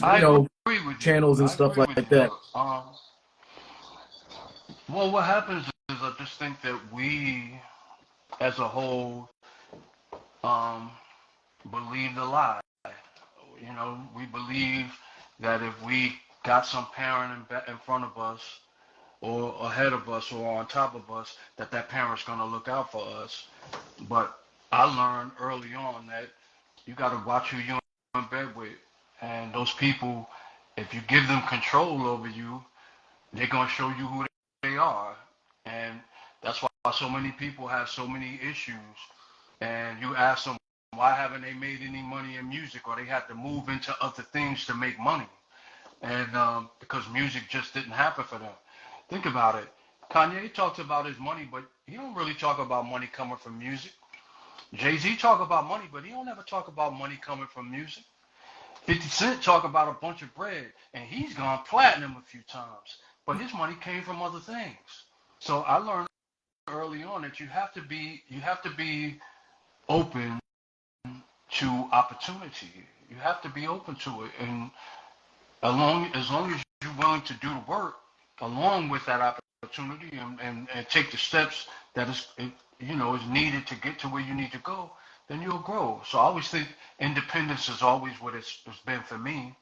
I agree with you. channels and I stuff agree with like you. that. Well, what happens is I just think that we, as a whole, um, believe the lie. We believe that if we got some parent in front of us, or ahead of us, or on top of us, that parent's gonna look out for us. But I learned early on that you gotta watch who you're in bed with, and those people, if you give them control over you, they're gonna show you who they are, and that's why so many people have so many issues. And you ask them why haven't they made any money in music, or they had to move into other things to make money, and because music just didn't happen for them. Think about it. Kanye talks about his money, but he don't really talk about money coming from music. Jay-Z talk about money, but he don't ever talk about money coming from music. 50 Cent talk about a bunch of bread, and he's gone platinum a few times, but his money came from other things. So I learned early on that you have to be open to opportunity. You have to be open to it, and as long as you're willing to do the work along with that opportunity and take the steps that is needed to get to where you need to go, then you'll grow. So I always think independence is always what it's been for me.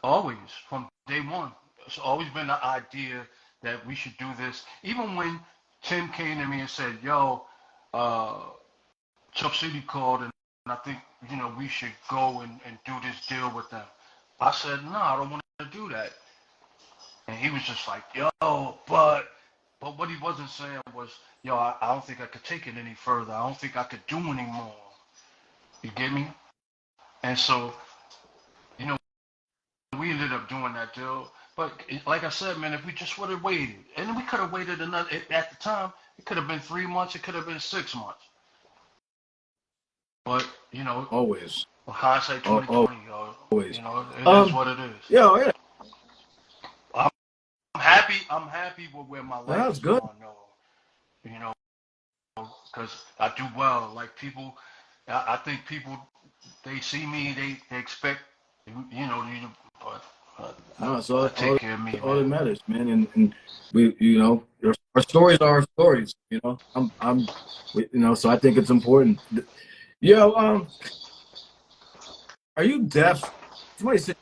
Always from day one, it's always been the idea that we should do this. Even when Tim came to me and said, "Yo, uh, Chuck City called and I think we should go and do this deal with them." I said, "No, I don't want to do that." And he was just like, "Yo, but what he wasn't saying was, yo, I don't think I could take it any further. I don't think I could do any more." You get me? And so, you know, we ended up doing that deal. But like I said, man, if we just would have waited, and we could have waited another, at the time, it could have been 3 months, it could have been 6 months. But, Always. hindsight 2020, Always. it is what it is. Yeah. I'm happy with where my life That's is good. going, though. Because I do well. Like people, I think people, they see me, they expect, but No, it's I all, take care of me, all that man. matters, man. And we, our stories are our stories. So I think it's important. Yo, are you deaf? Somebody said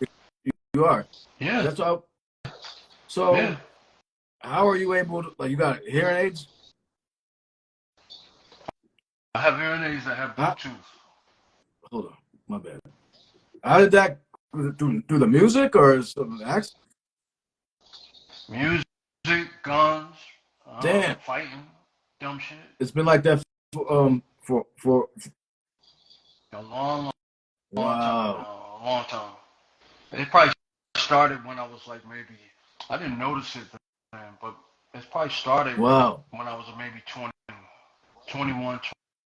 you are. Yeah, That's all. So yeah. how are you able to, like, you got hearing aids? I have hearing aids that have How, Bluetooth. hold on, my bad. How did that, through the music or some accident? Music, guns, Damn, fighting, dumb shit. it's been like that for A long, long time wow. now. A long time. It probably started when I was like maybe, I didn't notice it then, but it probably started Wow. when I was maybe 20, 21,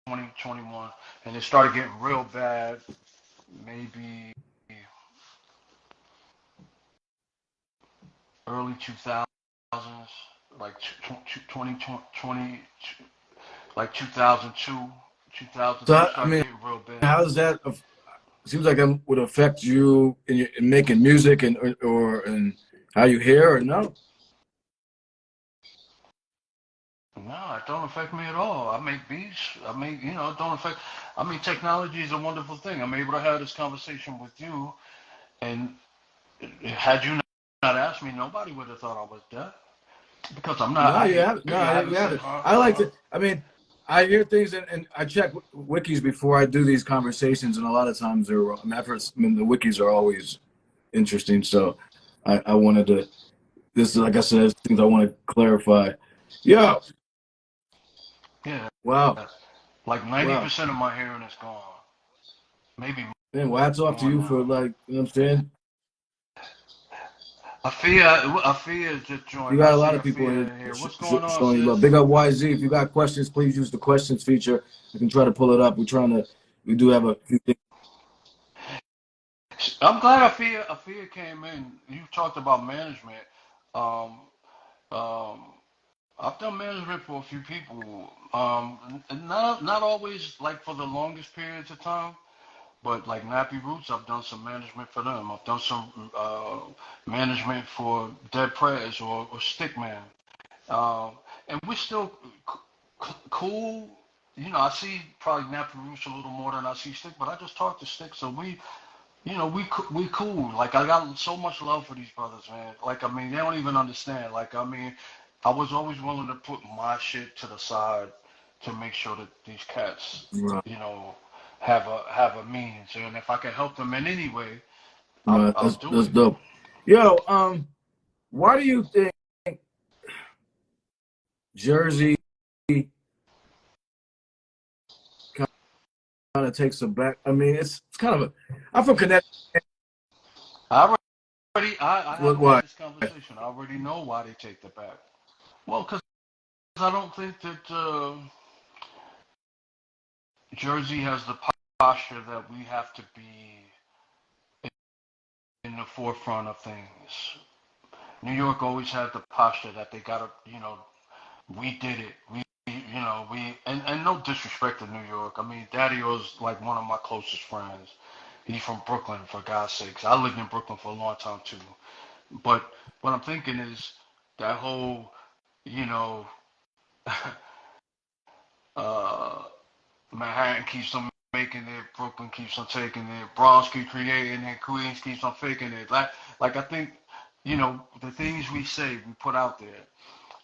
20, 21, and it started getting real bad maybe early 2000s, like 20, like 2002, So 2003 I started mean, getting real bad. how does that? Seems like it would affect you in making music or and how you hear or no? No, it don't affect me at all. I make beats. It don't affect. I mean, technology is a wonderful thing. I'm able to have this conversation with you, and had you not asked me, nobody would have thought I was deaf because I'm not. No, I you hear. haven't. No, I you haven't said, haven't. huh, I like huh. to. I mean, I hear things and I check wikis before I do these conversations, and a lot of times they're. I mean, the wikis are always interesting. So I wanted to. This is, like I said, things I want to clarify. Yo, Yeah, wow, like wow. 90% of my hearing is gone. Maybe Man, well, hats off to more you for, now. like, you know what I'm saying? Afia is just You joined. I got a see lot of people Afia in in here here. What's going on, showing you sis? love. Big up YZ. If you got questions, please use the questions feature. I can try to pull it up. We do have a few things. I'm glad Afia came in. You talked about management. Um, um, I've done management for a few people. Not always like for the longest periods of time, but like Nappy Roots, I've done some management for them. I've done some management for Dead Prez or Stickman. And we're still cool. I see probably Nappy Roots a little more than I see Stick, but I just talk to Stick, so we cool. Like I got so much love for these brothers, man. Like I mean, they don't even understand. Like I mean, I was always willing to put my shit to the side to make sure that these cats, Right. you know, have a means. And if I can help them in any way, Right. I'll do That's it. dope. Yo, why do you think Jersey kind of takes a back? I mean, it's kind of a. I'm from Connecticut. I haven't had Why? this conversation. I already know why they take the back. Well, because I don't think that Jersey has the posture that we have to be in the forefront of things. New York always had the posture that they gotta, we did it. And no disrespect to New York. I mean, Daddy was like one of my closest friends. He's from Brooklyn, for God's sakes. I lived in Brooklyn for a long time too. But what I'm thinking is that whole, you know, uh, Manhattan keeps on making it, Brooklyn keeps on taking it, Bronx keeps creating it, Queens keeps on faking it. Like I think, the things we say, we put out there.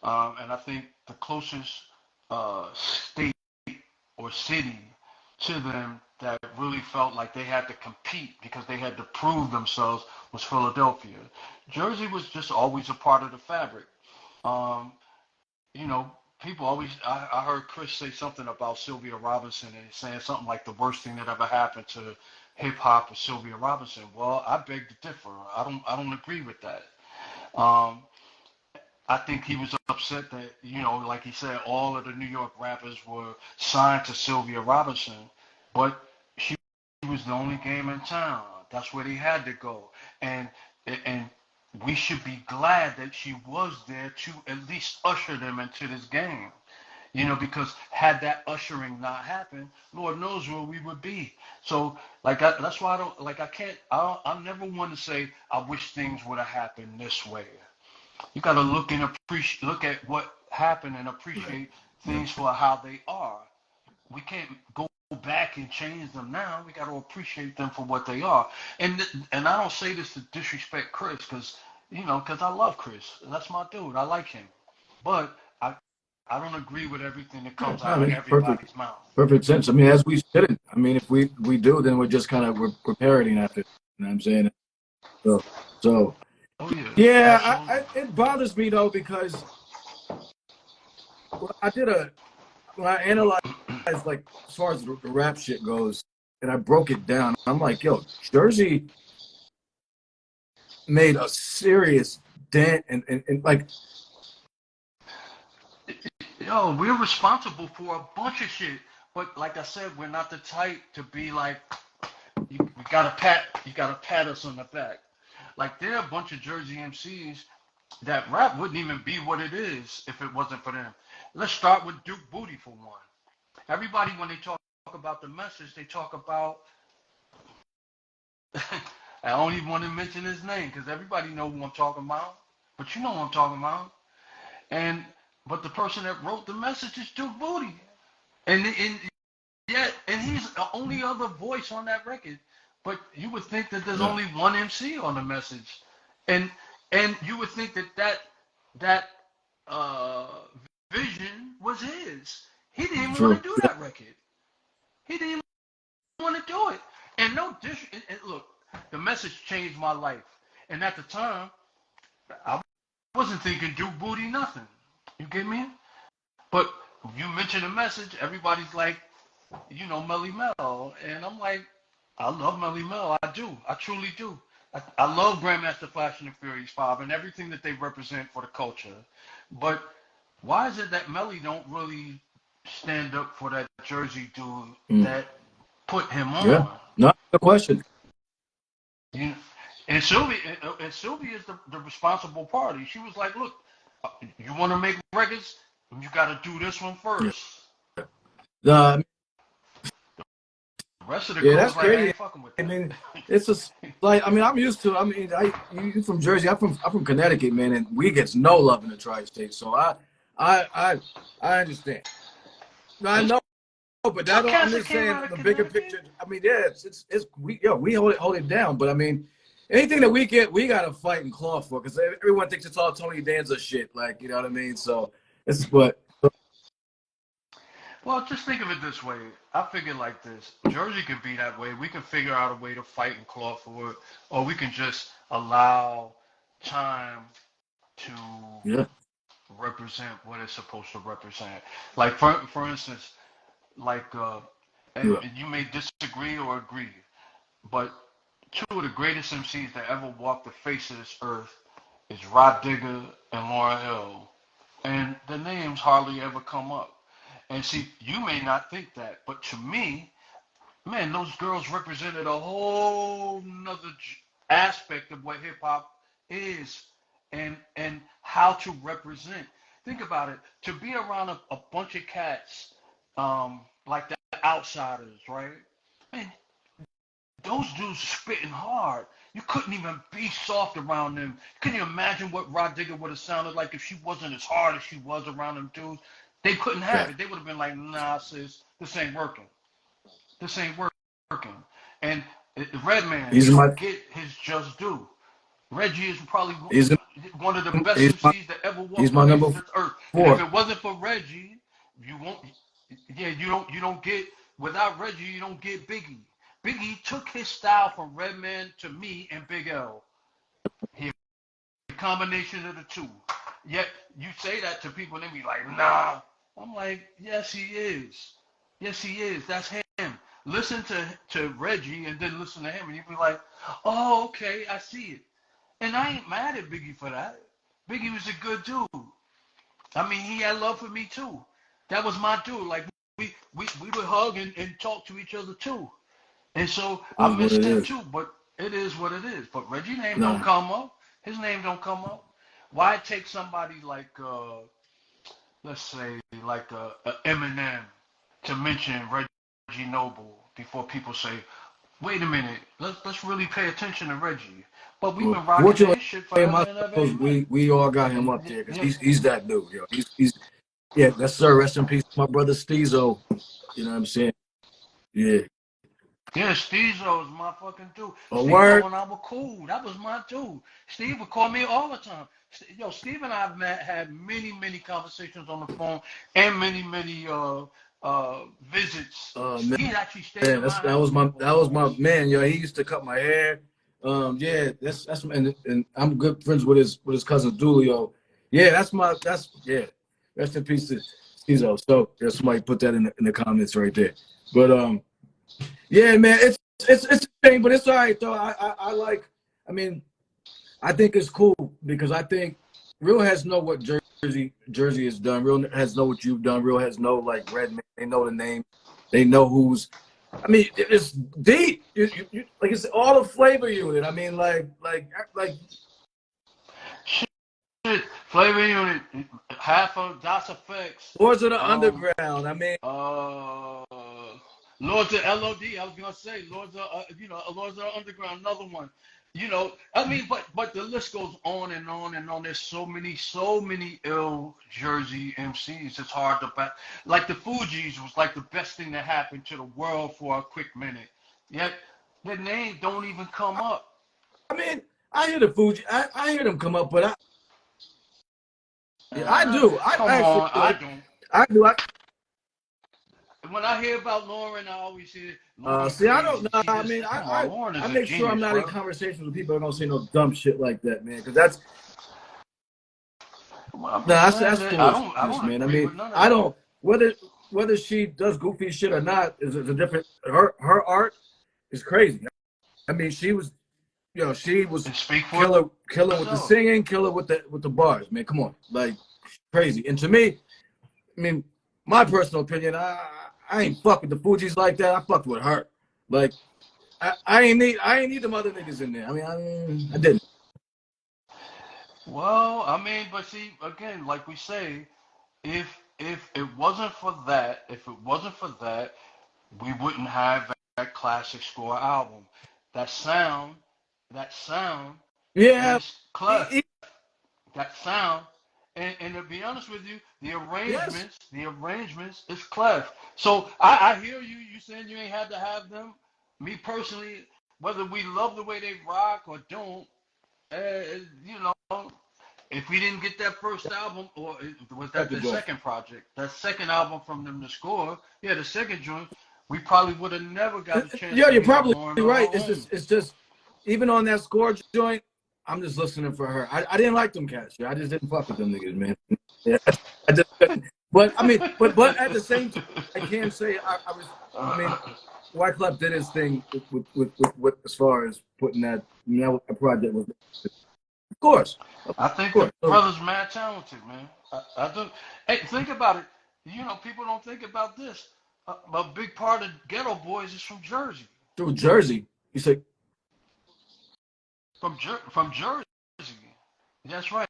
And I think the closest state or city to them that really felt like they had to compete because they had to prove themselves was Philadelphia. Jersey was just always a part of the fabric. Um, you know, people always, I heard Chris say something about Sylvia Robinson and saying something like the worst thing that ever happened to hip hop was Sylvia Robinson. Well, I beg to differ. I don't agree with that. Um, I think he was upset that, like he said, all of the New York rappers were signed to Sylvia Robinson, but she was the only game in town. That's where they had to go. And and we should be glad that she was there to at least usher them into this game. Because had that ushering not happened, Lord knows where we would be. So, that's why I don't, like, I never want to say, I wish things would have happened this way. You got to look at what happened and appreciate things for how they are. We can't go back and change them now. We got to appreciate them for what they are. And I don't say this to disrespect Chris, because I love Chris. That's my dude. I like him. But I don't agree with everything that Yeah, comes I out of mean, everybody's mouth. perfect sense. I mean, as we said it, I mean, if we do, then we're just we're parroting after. You know what I'm saying? So, so Oh yeah, yeah, absolutely. it bothers me though because when I did a when I analyzed like as far as the rap shit goes, and I broke it down, I'm like, yo, Jersey made a serious dent, and like, Yo, we're responsible for a bunch of shit. But like I said, we're not the type to be like, you gotta pat us on the back. Like there are a bunch of Jersey MCs that rap wouldn't even be what it is if it wasn't for them. Let's start with Duke Booty for one. Everybody when they talk about the message, they talk about I don't even want to mention his name because everybody know who I'm talking about. But you know who I'm talking about. And but the person that wrote the message is Duke Booty. And yeah, and he's the only other voice on that record. But you would think that there's yeah, only one MC on the message, and you would think that uh, vision was his. He didn't even want true. to do that record. He didn't want to do it. And no dish. And look, the message changed my life. And at the time, I wasn't thinking Duke Booty nothing. You get me? But you mention a message, everybody's like, Melly Mel. And I'm like, I love Melly Mel. I do. I truly do. I love Grandmaster Flash and the Furious Five and everything that they represent for the culture. But why is it that Melly don't really stand up for that Jersey dude Mm. that put him Yeah, on? not the question. You know, and Sylvia is the responsible party. She was like, look, you want to make records, you got to do this one Yeah, first. the The rest of the yeah, crew that's was like, I crazy. ain't fucking with I that. mean, it's just like, I mean, I'm used to. I mean, you from Jersey. I'm from Connecticut, man, and we gets no love in the tri-state. So I I I understand. I There's know, but that some don't. I'm cats that just came saying out of the bigger Connecticut. picture. I mean, yeah, it's we hold it down. But I mean, anything that we get, we gotta fight and claw for because everyone thinks it's all Tony Danza shit. Like, you know what I mean? So it's what. Well, just think of it this way. I figure like this. Jersey can be that way. We can figure out a way to fight and claw for it, or we can just allow time to Yeah, represent what it's supposed to represent. Like for instance, like yeah, and you may disagree or agree, but two of the greatest MCs that ever walked the face of this earth is Rod Digger and Lauryn Hill, and the names hardly ever come up. And see, you may not think that, but to me, man, those girls represented a whole nother aspect of what hip hop is and how to represent. Think about it. To be around a bunch of cats, like the outsiders, right? Man, those dudes spitting hard. You couldn't even be soft around them. Can you imagine what Rod Digger would have sounded like if she wasn't as hard as she was around them dudes? They couldn't have it. They would have been like, nah, sis, this ain't working. This ain't working. And Redman, he don't get his just due. Reggie is probably one of the best MCs that ever walked the face of this earth. And if it wasn't for Reggie, you won't. Yeah, you don't get without Reggie. You don't get Biggie. Biggie took his style from Redman to me and Big L. He a combination of the two. Yet you say that to people and they be like, nah. I'm like, yes he is. Yes he is. That's him. Listen to Reggie and then listen to him and you be like, oh, okay, I see it. And I ain't mad at Biggie for that. Biggie was a good dude. I mean, he had love for me too. That was my dude. Like we would hug and talk to each other too. And so I miss him too, but it is what it is. But Reggie's name don't come up. His name don't come up. Why take somebody like let's say like Eminem to mention Reggie Noble before people say, wait a minute, let's really pay attention to Reggie. But we've been rocking his shit forever and ever. We all got him up there because he's that dude, yo. He's yeah, that's sir. Rest in peace, my brother Steezo. You know what I'm saying? Yeah. Yeah, Steezo is my fucking dude. Word. When I was cool, that was my dude. Steve would call me all the time. Yo, Steve and I have had many conversations on the phone and many visits. He actually stayed in my house. That was my man, yo. He used to cut my hair. Yeah, that's and I'm good friends with his cousin Dulio. Yeah, that's yeah. Rest in peace to Steezo. So there's somebody put that in the comments right there. But yeah, man, it's a shame, but it's all right though. I mean, I think it's cool because I think Real has know what Jersey has done. Real has know what you've done. Real has know like Redman. They know the name. They know who's. I mean, it's deep. Like it's all a flavor unit. I mean, like. Shit, flavor unit, half of Das Effects. Lords of the Underground. I mean. Lords of LOD, I was gonna say Lords of Lords of the Underground, another one. You know, I mean, but the list goes on and on and on. There's so many ill Jersey MCs. It's hard to back. Like the Fugees was like the best thing that happened to the world for a quick minute. Yet their name don't even come up. I mean, I hear the Fugees. I hear them come up, but I do. I do. When I hear about Lauren, I always hear. See, I don't know. I mean, I make sure I'm not in conversations with people that don't say no dumb shit like that, man. Because that's that's foolishness, man. I mean, I don't whether she does goofy shit or not is a different. Her art is crazy. I mean, she was killer with the singing, killer with the bars, man. Come on, like crazy. And to me, I mean, my personal opinion, I ain't fuck with the Fugees like that. I fucked with her. Like, I ain't need them other niggas in there. I mean, I didn't. Well, I mean, but see, again, like we say, if it wasn't for that, we wouldn't have that classic score album. That sound Yeah. is cleft. That sound. And to be honest with you, the arrangements is cleft. So I hear you saying you ain't had to have them. Me personally, whether we love the way they rock or don't, if we didn't get that first album, or was that the second project, that second album from them to score, the second joint, we probably would have never got a chance. Yeah, you're probably right. It's just even on that score joint. I'm just listening for her. I didn't like them cats. I just didn't fuck with them niggas, man. Yeah, I just couldn't. But I mean, but at the same time, I can't say I mean, Wyclef did his thing with as far as putting that project was. Of course. I think the brother's mad talented, man. I do. Hey, think about it. people don't think about this. A big part of Ghetto Boys is from Jersey. Through Jersey. You say From Jersey. That's right.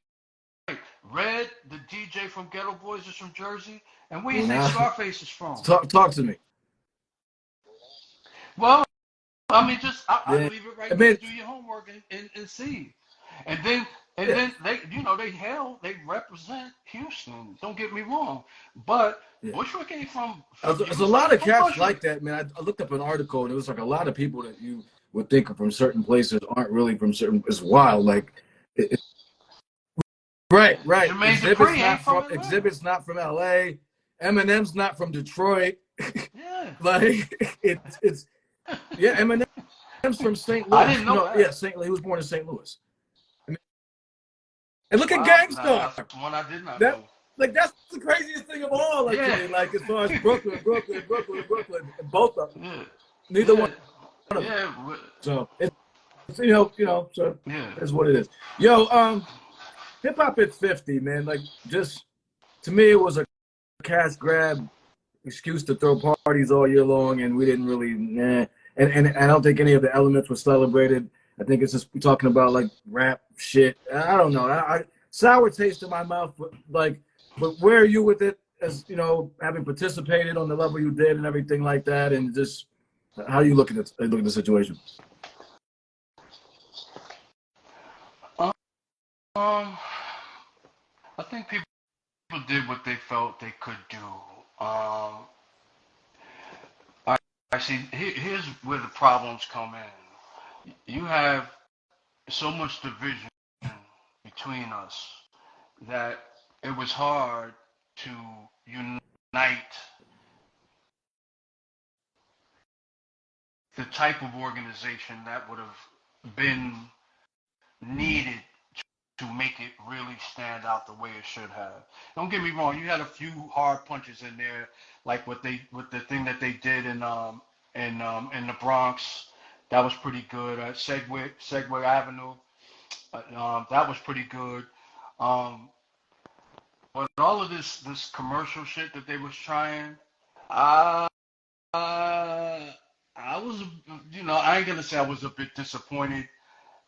Red, the DJ from Ghetto Boys, is from Jersey. And where you think Scarface is from? Talk to me. Well, I mean, I leave it right there. Do your homework and see. And then they they represent Houston. Don't get me wrong, but Bushwick ain't from. There's a lot of cats like that, man. I looked up an article and it was like a lot of people that you would think are from certain places aren't really from certain. It's wild, like. Right. Exhibit's not from L.A. Eminem's not from Detroit. Yeah. Like it's Eminem's from St. Louis. I didn't know that. Yeah, he was born in St. Louis. And look at Gangstar. That's one I did not know. Like that's the craziest thing of all. Like as far as Brooklyn, and both of them. Yeah. Neither one of them. Yeah. So it's so it's what it is. Yo, hip hop at 50, man. Like just to me, it was a cash grab excuse to throw parties all year long, and we didn't really And I don't think any of the elements were celebrated. I think it's just talking about like rap shit. I don't know. I sour taste in my mouth, but where are you with it? As you know, having participated on the level you did and everything like that, and just how you look at the situation. I think people did what they felt they could do. I see. Here's where the problems come in. You have so much division between us that it was hard to unite the type of organization that would have been needed to make it really stand out the way it should have. Don't get me wrong, you had a few hard punches in there, like with the thing that they did in the Bronx. That was pretty good. Segway Avenue, that was pretty good. But all of this commercial shit that they was trying, I was, I ain't gonna say I was a bit disappointed.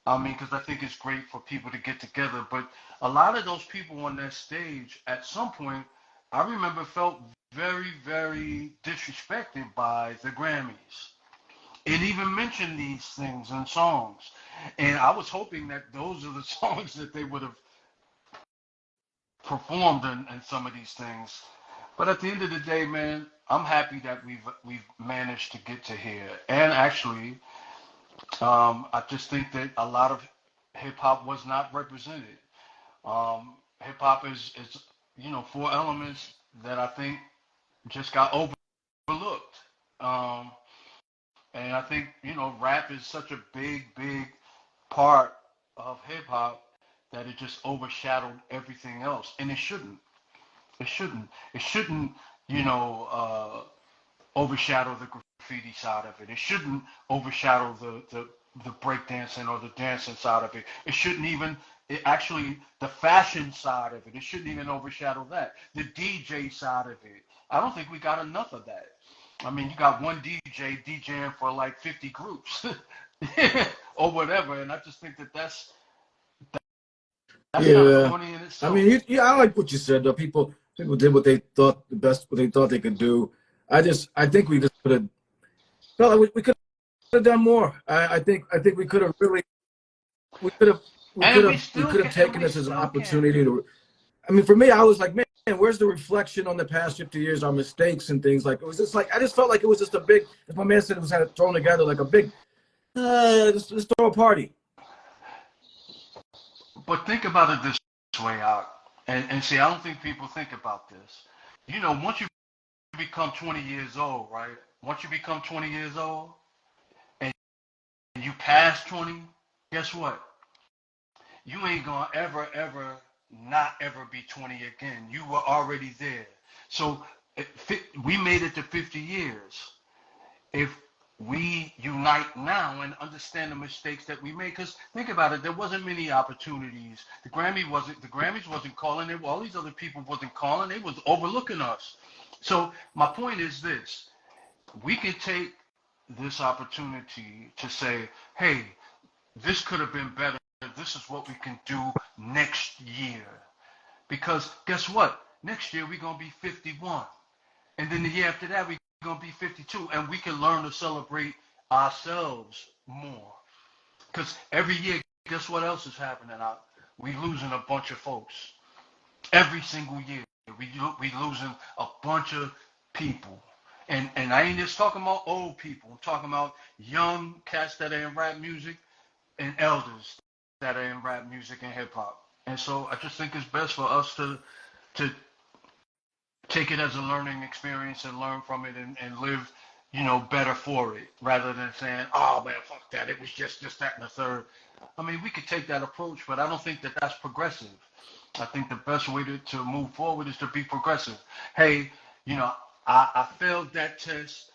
I mean, because I think it's great for people to get together, but a lot of those people on that stage, at some point, I remember felt very, very disrespected by the Grammys. It even mentioned these things in songs, and I was hoping that those are the songs that they would have performed in some of these things. But at the end of the day, man, I'm happy that we've managed to get to here, and actually. I just think that a lot of hip hop was not represented. Hip hop is 4 elements that I think just got overlooked. And I think rap is such a big part of hip hop that it just overshadowed everything else, and it shouldn't. It shouldn't. Overshadow the graffiti side of it. It shouldn't overshadow the breakdancing or the dancing side of it. It shouldn't even, the fashion side of it. It shouldn't even overshadow that. The DJ side of it. I don't think we got enough of that. I mean, you got one DJ DJing for like 50 groups or whatever, and I just think that's kind of funny in itself. I mean, I like what you said though. People did what they thought what they thought they could do. I think we just could have felt like we could have done more. I think we could have really we could have taken this as an opportunity to. I mean, for me, I was like, man, where's the reflection on the past 50 years, our mistakes and things? Like it was just like I just felt like it was just a big. As my man said, it was kind of thrown together like a big. Let's throw a party. But think about it this way, out and see. I don't think people think about this. Once you become 20 years old, right? Once you become 20 years old and you pass 20, guess what? You ain't gonna ever not ever be 20 again. You were already there. So we made it to 50 years. If we unite now and understand the mistakes that we made, because think about it, there wasn't many opportunities. The Grammys wasn't calling it. All these other people wasn't calling. They was overlooking us. So my point is this: we can take this opportunity to say, hey, this could have been better. This is what we can do next year. Because guess what? Next year we're gonna be 51, and then the year after that we're gonna be 52, and we can learn to celebrate ourselves more. Because every year, guess what else is happening? We losing a bunch of folks every single year. We losing a bunch of people, and I ain't just talking about old people. I'm talking about young cats that are in rap music and elders that are in rap music and hip hop. And so I just think it's best for us to take it as a learning experience and learn from it and live, better for it, rather than saying, oh man, fuck that, it was just this, that, and the third. I mean, we could take that approach, but I don't think that that's progressive. I think the best way to move forward is to be progressive. Hey, I failed that test.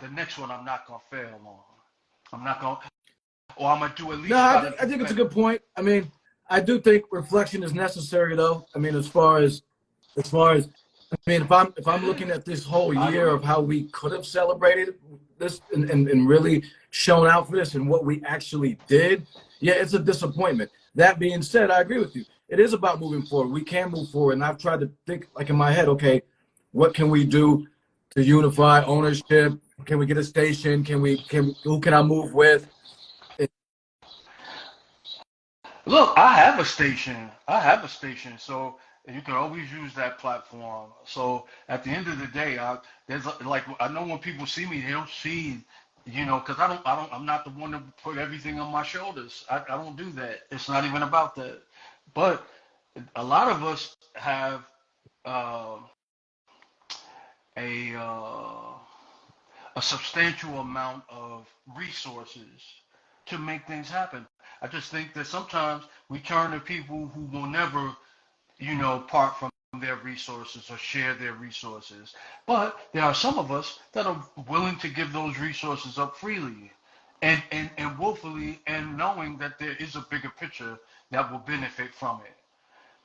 The next one I'm not gonna fail on. I'm not gonna, or I'm gonna do at least. No, I think it's a good point. I mean, I do think reflection is necessary, though. I mean, as far as, I mean, if I'm looking at this whole year of how we could have celebrated this and really shown out for this and what we actually did, yeah, it's a disappointment. That being said, I agree with you. It is about moving forward. We can move forward, and I've tried to think, like in my head, okay, what can we do to unify ownership? Can we get a station? Who can I move with? Look, I have a station. So you can always use that platform. So at the end of the day, I know when people see me, they don't see, because I'm not the one to put everything on my shoulders. I don't do that. It's not even about that. But a lot of us have uh, a a substantial amount of resources to make things happen. I just think that sometimes we turn to people who will never, part from their resources or share their resources. But there are some of us that are willing to give those resources up freely and willfully, and knowing that there is a bigger picture that will benefit from it.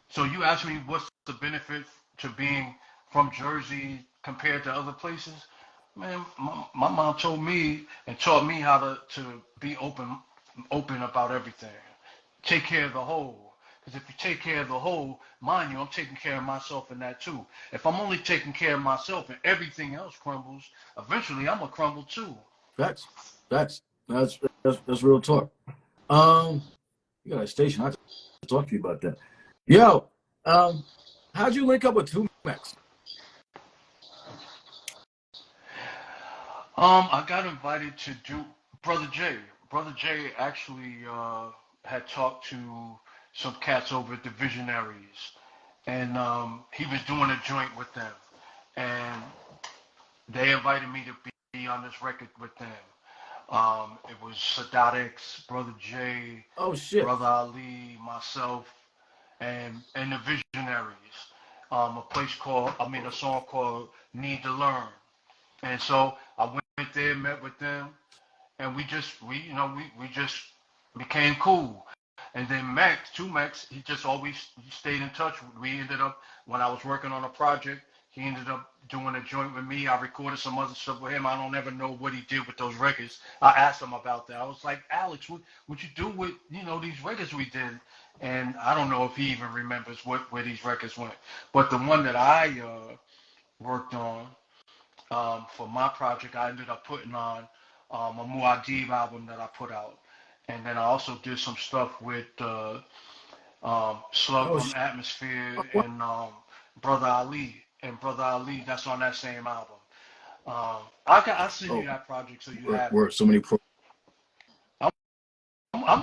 So you asked me what's the benefit to being from Jersey compared to other places? Man, my mom told me and taught me how to be open about everything. Take care of the whole. Because if you take care of the whole, mind you, I'm taking care of myself in that too. If I'm only taking care of myself and everything else crumbles, eventually I'm gonna crumble too. Facts. That's real talk. You got a station. I have to talk to you about that. Yo, how'd you link up with Two Max? I got invited to do Brother Jay. Brother Jay actually had talked to some cats over at the Visionaries, and he was doing a joint with them, and they invited me to be on this record with them. It was Sadat X, Brother Jay, Oh shit. Brother Ali, myself, and the Visionaries. A song called Need to Learn. And so I went there, met with them, and we just became cool. And then Max, he stayed in touch. We ended up, when I was working on a project, he ended up doing a joint with me. I recorded some other stuff with him. I don't ever know what he did with those records. I asked him about that. I was like, Alex, what you do with, these records we did? And I don't know if he even remembers where these records went. But the one that I worked on, for my project, I ended up putting on a Muad'Dib album that I put out. And then I also did some stuff with Slug from Atmosphere and Brother Ali. And Brother Ali, that's on that same album. I'll send you that project so you have it. So many I'm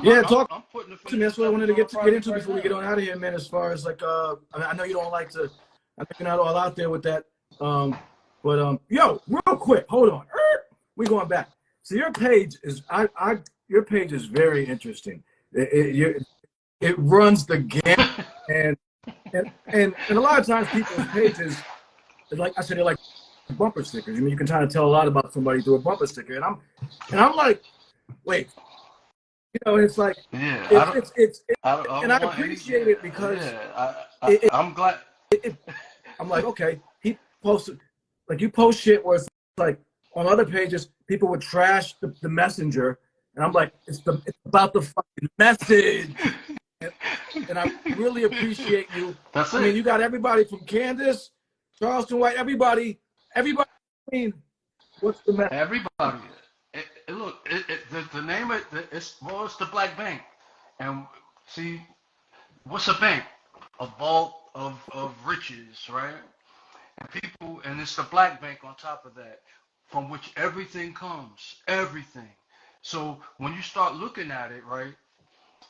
putting the to me. That's what I wanted to get into before we get on out of here, man. As far as like, I know you don't like to, I know you're not all out there with that. But yo, real quick, hold on. We going back. So your page is, your page is very interesting. It runs the gamut, and a lot of times people's pages, like I said, they're like bumper stickers. I mean, you can kind of tell a lot about somebody through a bumper sticker, and I'm like, wait. It's like, yeah, and I appreciate it because I'm glad. I'm like, okay, he posted. like you post shit where it's like on other pages, people would trash the messenger. And I'm like, it's about the fucking message. And I really appreciate you. That's I it. mean, you got everybody from Candace, Charleston White, everybody. I mean, what's the message? Everybody. Look, the name of it, it's the Black Bank. And see, what's a bank? A vault of riches, right? And people, and it's the Black Bank on top of that, from which everything comes, everything. So when you start looking at it, right,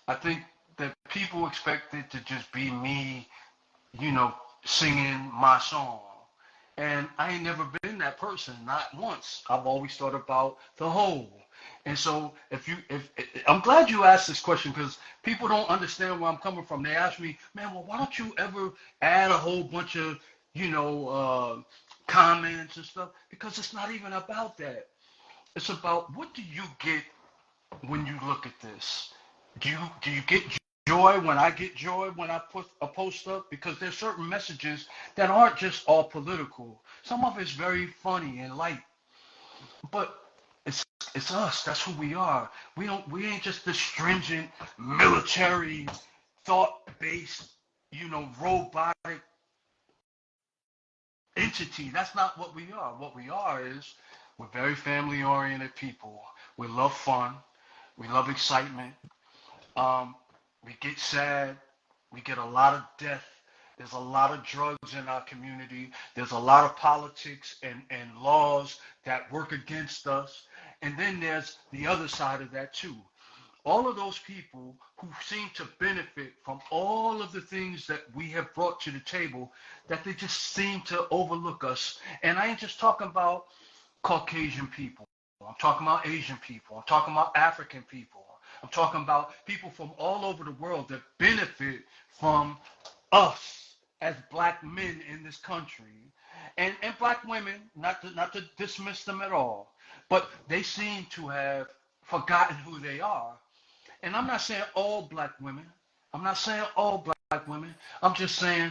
I think that people expect it to just be me, you know, singing my song. And I ain't never been that person, not once. I've always thought about the whole. And so if I'm glad you asked this question because people don't understand where I'm coming from. They ask me, man, well, why don't you ever add a whole bunch of, you know, comments and stuff? Because it's not even about that. It's about what do you get when you look at this? Do you get joy when I get joy when I put a post up? Because there's certain messages that aren't just all political. Some of it's very funny and light, but it's it's us. That's who we are. We ain't just this stringent military thought based, you know, robotic entity. That's not what we are. What we are is we're very family oriented people. We love fun. We love excitement. Um, we get sad. We get a lot of death. There's a lot of drugs in our community. There's a lot of politics and laws that work against us. And then there's the other side of that too. All of those people who seem to benefit from all of the things that we have brought to the table, that they just seem to overlook us. And I ain't just talking about Caucasian people. I'm talking about Asian people. I'm talking about African people. I'm talking about people from all over the world that benefit from us as black men in this country. And black women, not to dismiss them at all, but they seem to have forgotten who they are. And I'm not saying all black women. I'm not saying all black women. I'm just saying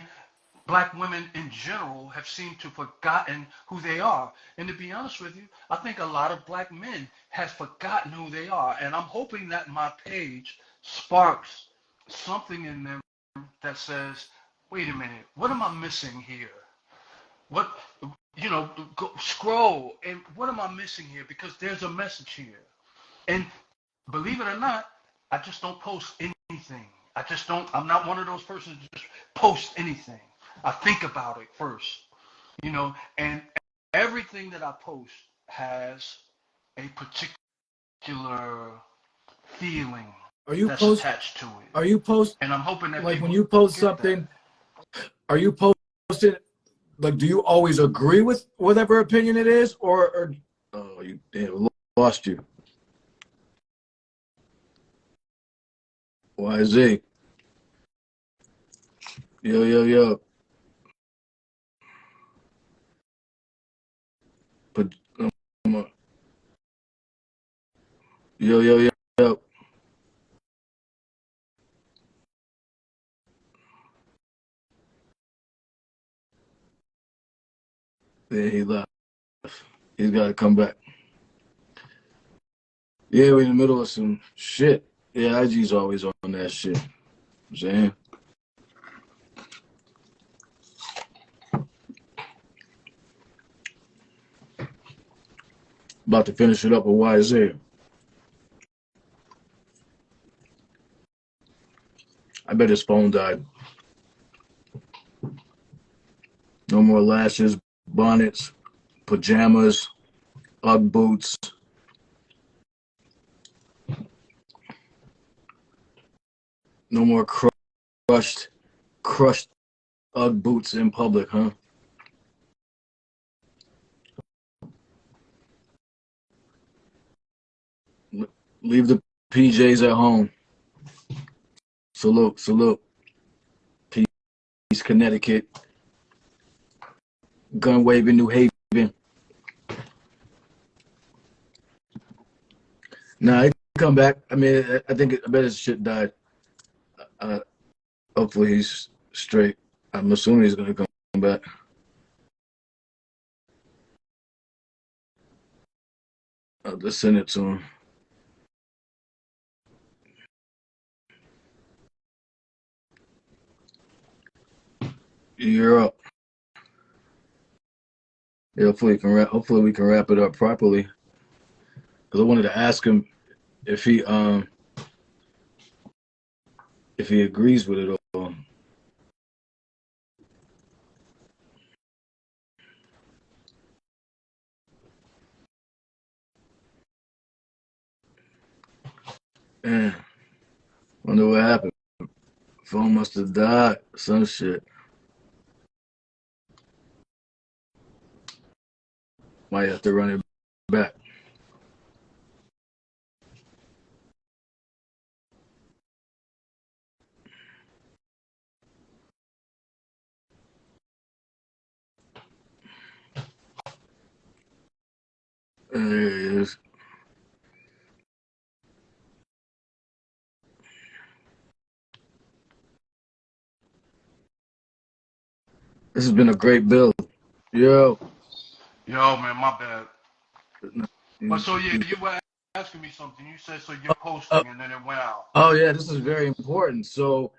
black women in general have seemed to have forgotten who they are. And to be honest with you, I think a lot of black men have forgotten who they are. And I'm hoping that my page sparks something in them that says, wait a minute, what am I missing here? What, you know, go, scroll, and what am I missing here? Because there's a message here. And believe it or not, I just don't post anything. I'm not one of those persons that just post anything. I think about it first, you know, and everything that I post has a particular feeling that's attached to it. Are you post? And I'm hoping that like when you post something, are you posting? Like, do you always agree with whatever opinion it is, or oh, you damn, lost you? YZ. Yo. But yo. Then he left. He's got to come back. Yeah, we're in the middle of some shit. Yeah, IG's always on that shit. I'm saying. About to finish it up with YZ. I bet his phone died. No more lashes, bonnets, pajamas, Ugg boots. No more crushed Ugg boots in public, huh? Leave the PJs at home. Salute. Peace, Connecticut. Gun waving, New Haven. Nah, he come back. I mean, I bet his shit died. Hopefully he's straight. I'm assuming he's gonna come back. I'll just send it to him. You're up. Yeah, hopefully we can wrap it up properly. Because I wanted to ask him if he agrees with it all. Man, wonder what happened. Phone must have died. Some shit. Might have to run it back. There it is. This has been a great build. Yo. Yo, man, my bad. But so yeah, you were asking me something. You said so you're posting and then it went out. Oh yeah, this is very important. So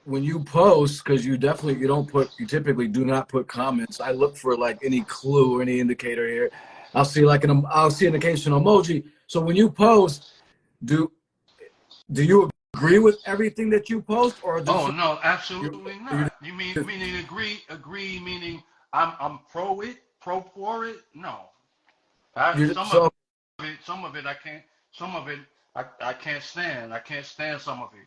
when you post, because you typically do not put comments. I look for like any clue or any indicator here. I'll see an occasional emoji. So when you post, do you agree with everything that you post, or Oh no, absolutely you not. You meaning agree meaning I'm pro for it? No. Some of it I can't. Some of it I can't stand. I can't stand some of it.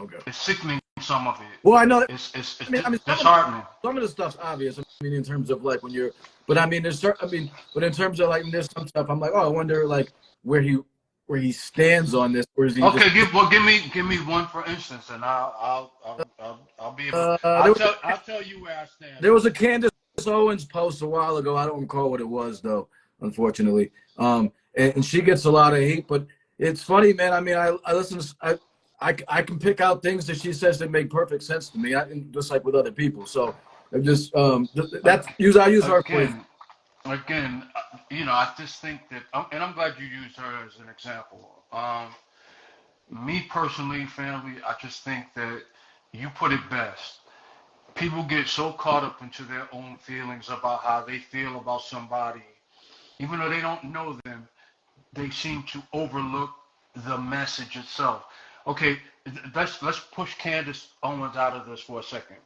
Okay. It's sickening. Some of it. Well, I know. It's disheartening. Some of the stuff's obvious. I mean, in terms of like when you're, but I mean, but in terms of like there's some stuff. I'm like, oh, I wonder like where he stands on this, or is he? Okay, give me one for instance, and I'll be able. I'll tell you where I stand. There was a Candace Owens post a while ago. I don't recall what it was though, unfortunately. And she gets a lot of hate, but it's funny, man. I mean, I listen. I can pick out things that she says that make perfect sense to me. Just like with other people. So I'm just I use her again. You know, I just think that, and I'm glad you used her as an example. Me personally, family, I just think that you put it best. People get so caught up into their own feelings about how they feel about somebody, even though they don't know them. They seem to overlook the message itself. Okay, let's push Candace Owens out of this for a second.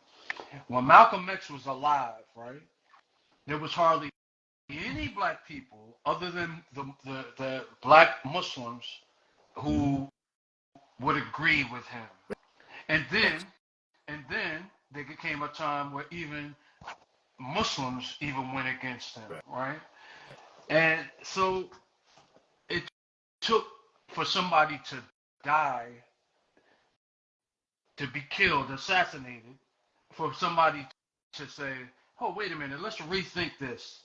When Malcolm X was alive, right, there was hardly any black people other than the black Muslims who would agree with him. And then there came a time where even Muslims even went against him, right? And so it took for somebody to die, to be killed, assassinated, for somebody to say, oh, wait a minute, let's rethink this.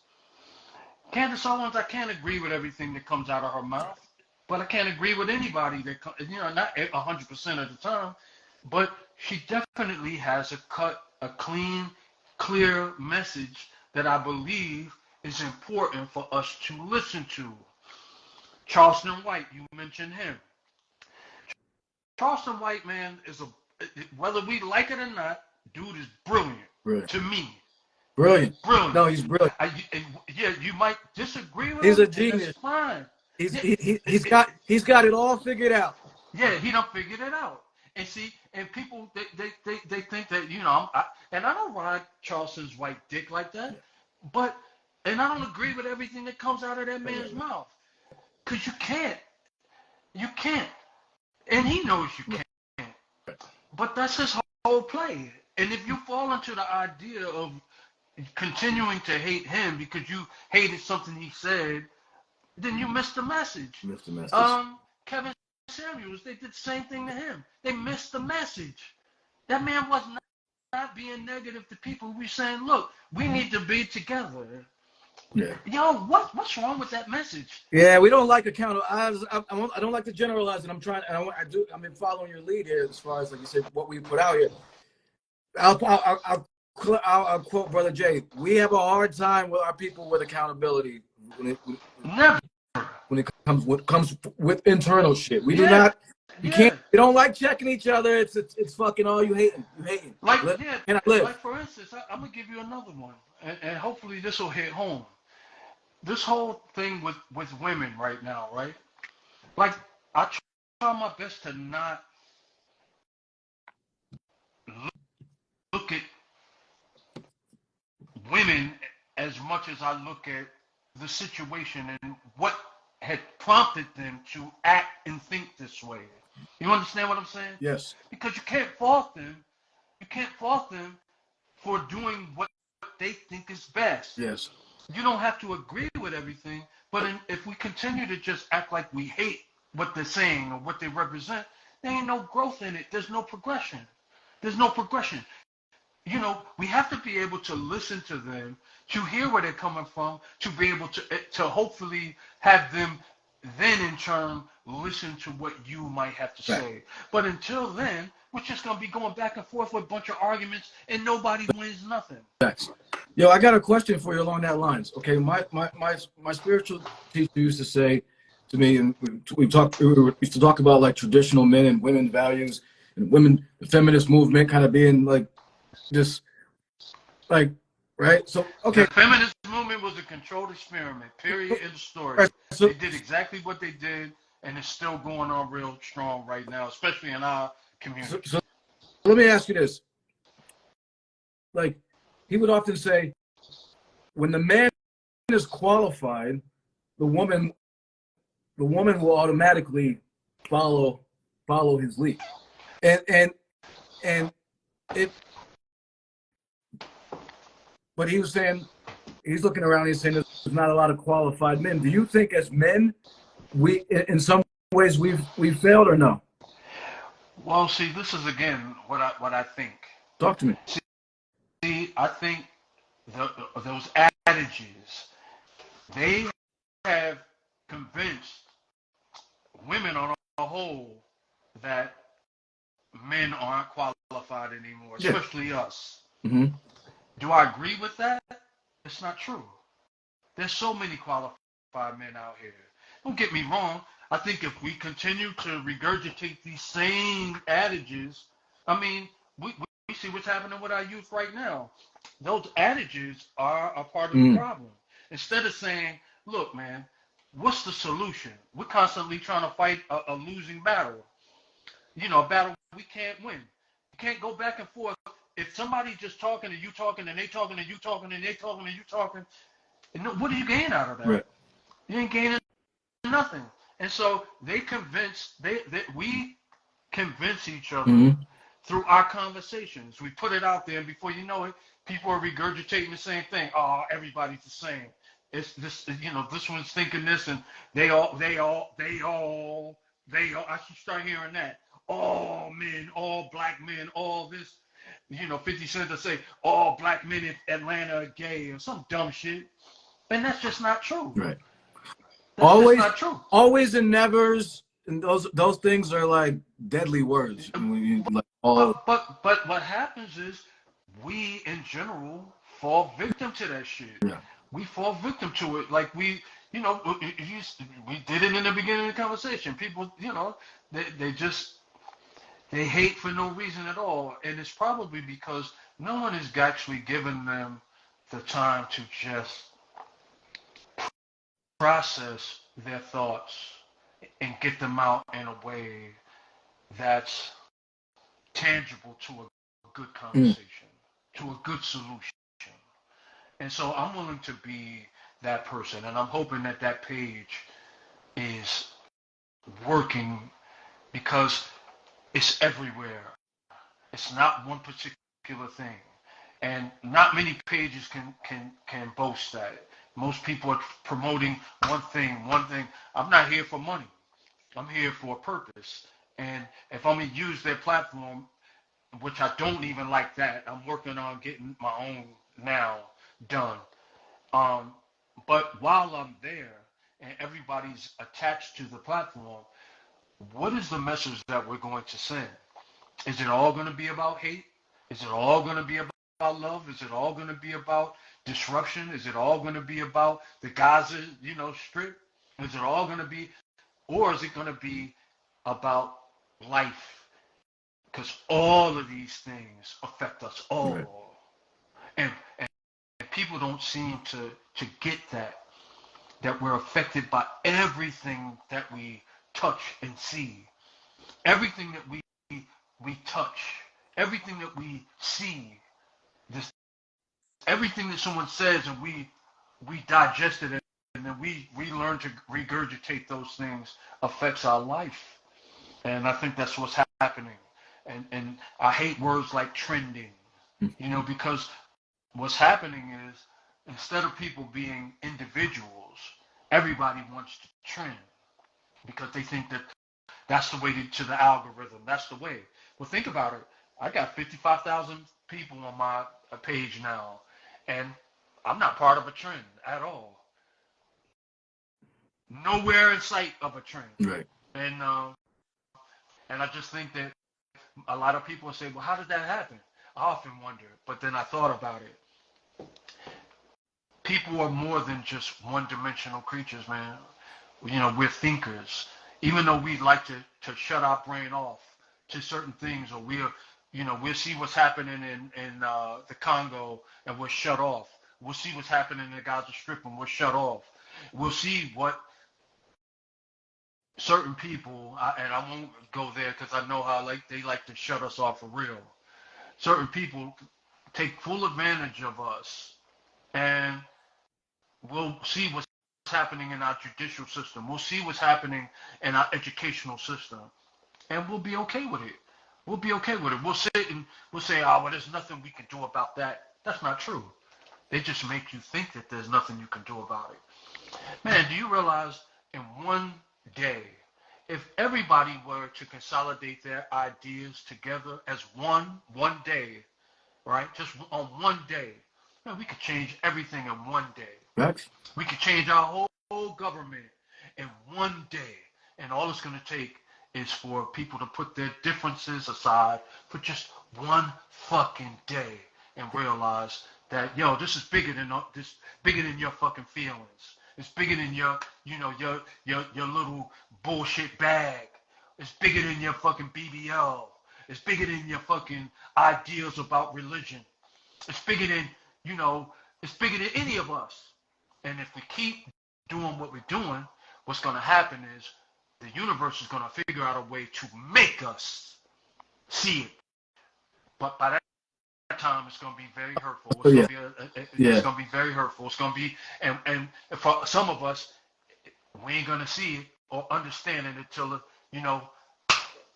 Candace Owens, I can't agree with everything that comes out of her mouth, but I can't agree with anybody that, not 100% of the time, but she definitely has a clean, clear message that I believe is important for us to listen to. Charleston White, you mentioned him. Charleston White, man, whether we like it or not, dude is brilliant. To me. Brilliant. Brilliant. No, he's brilliant. Yeah, you might disagree with him. He's a genius. That's fine. He's got it all figured out. Yeah, he done figured it out. And see, and people they think that and I don't ride Charleston White dick like that, and I don't agree with everything that comes out of that man's mouth, cause you can't, and he knows you can't. But that's his whole play. And if you fall into the idea of continuing to hate him because you hated something he said, then you missed the message. Kevin Samuels, they did the same thing to him. They missed the message. That man was not being negative to people. We saying, look, we need to be together. Yeah. Yo, what's wrong with that message? Yeah, we don't like accountable. I don't like to generalize, and I'm following your lead here as far as like you said, what we put out here. I'll quote Brother Jay. We have a hard time with our people with accountability. Never. when it comes with internal shit. We do Yeah, not. You can't. yeah. We don't like checking each other. It's fucking all you hating. You hating. Can I live? Like for instance, I'm gonna give you another one, and hopefully this will hit home. This whole thing with women right now, right? Like I try my best to not look at women as much as I look at the situation and what had prompted them to act and think this way. You understand what I'm saying? Yes. Because you can't fault them. You can't fault them for doing what they think is best. Yes. You don't have to agree with everything, but if we continue to just act like we hate what they're saying or what they represent, there ain't no growth in it. There's no progression. There's no progression. You know, we have to be able to listen to them, to hear where they're coming from, to be able to hopefully have them then in turn listen to what you might have to say. But until then, we're just going to be going back and forth with a bunch of arguments and nobody wins nothing. Facts. Yo, I got a question for you along that lines. Okay, my spiritual teacher used to say to me, and we used to talk about like traditional men and women values and women, the feminist movement kind of being like this, like, right? So, okay. The feminist movement was a controlled experiment, period, in the story. Right, so, they did exactly what they did, and it's still going on real strong right now, especially in our community. So let me ask you this. Like, he would often say, when the man is qualified, the woman will automatically follow his lead. And it, but he was saying, he's looking around, he's saying there's not a lot of qualified men. Do you think as men, we, in some ways we've failed or no? Well, see, this is again what I think. Talk to me. See, I think those adages, they have convinced women on a whole that men aren't qualified anymore, especially us. Mm-hmm. Do I agree with that? It's not true. There's so many qualified men out here. Don't get me wrong. I think if we continue to regurgitate these same adages, I mean, we see what's happening with our youth right now. Those adages are a part of the problem. Instead of saying, look, man, what's the solution? We're constantly trying to fight a losing battle. You know, a battle we can't win. You can't go back and forth. If somebody's just talking and you talking and they talking and you talking and they talking and you talking, what do you gain out of that? Right. You ain't gaining nothing. And so we convince each other through our conversations. We put it out there, and before you know it, people are regurgitating the same thing. Oh, everybody's the same. It's this, you know, this one's thinking this, and they all. I should start hearing that. All men, all black men, all this. You know, 50 Cent to say all black men in Atlanta are gay or some dumb shit, and that's just not true. Right. That's always just not true. Always and nevers, and those things are like deadly words. But what happens is we in general fall victim to that shit. Yeah. We fall victim to it. Like we did it in the beginning of the conversation. People, you know, they hate for no reason at all, and it's probably because no one has actually given them the time to just process their thoughts and get them out in a way that's tangible to a good conversation, to a good solution. And so I'm willing to be that person, and I'm hoping that page is working because it's everywhere. It's not one particular thing. And not many pages can boast that. Most people are promoting one thing. I'm not here for money. I'm here for a purpose. And if I'm going to use their platform, which I don't even like that, I'm working on getting my own now done. But while I'm there and everybody's attached to the platform, what is the message that we're going to send? Is it all going to be about hate? Is it all going to be about love? Is it all going to be about disruption? Is it all going to be about the Gaza, Strip? Is it all going to be, or is it going to be about life? Because all of these things affect us all. Right. And people don't seem to get that we're affected by everything that we touch and see. Everything that we touch, everything that we see, this everything that someone says, and we digest it, and then we learn to regurgitate those things, affects our life. And I think that's what's happening. And I hate words like trending, because what's happening is, instead of people being individuals, everybody wants to trend because they think that that's the way to the algorithm. That's the way. Well, think about it. I got 55,000 people on my page now, and I'm not part of a trend at all. Nowhere in sight of a trend. Right. And I just think that a lot of people say, well, how did that happen? I often wonder, but then I thought about it. People are more than just one-dimensional creatures, man. We're thinkers. Even though we like to shut our brain off to certain things, or we'll see what's happening in the Congo and we're shut off. We'll see what's happening in the Gaza Strip and we're shut off. We'll see what certain people, and I won't go there because I know how they like to shut us off for real. Certain people take full advantage of us, and we'll see what's happening in our judicial system. We'll see what's happening in our educational system, and we'll be okay with it. We'll be okay with it. We'll sit and we'll say, oh, well, there's nothing we can do about that. That's not true. They just make you think that there's nothing you can do about it. Man, do you realize in one day, if everybody were to consolidate their ideas together as one day, right? Just on one day, man, we could change everything in one day. Right. We could change our whole government in one day. And all it's going to take is for people to put their differences aside for just one fucking day and realize that, this is bigger than your fucking feelings. It's bigger than your little bullshit bag. It's bigger than your fucking BBL. It's bigger than your fucking ideas about religion. It's bigger than, it's bigger than any of us. And if we keep doing what we're doing, what's going to happen is the universe is going to figure out a way to make us see it. But by that time, it's going to be very hurtful. It's going to be very hurtful. It's going to be, and for some of us, we ain't going to see it or understand it until,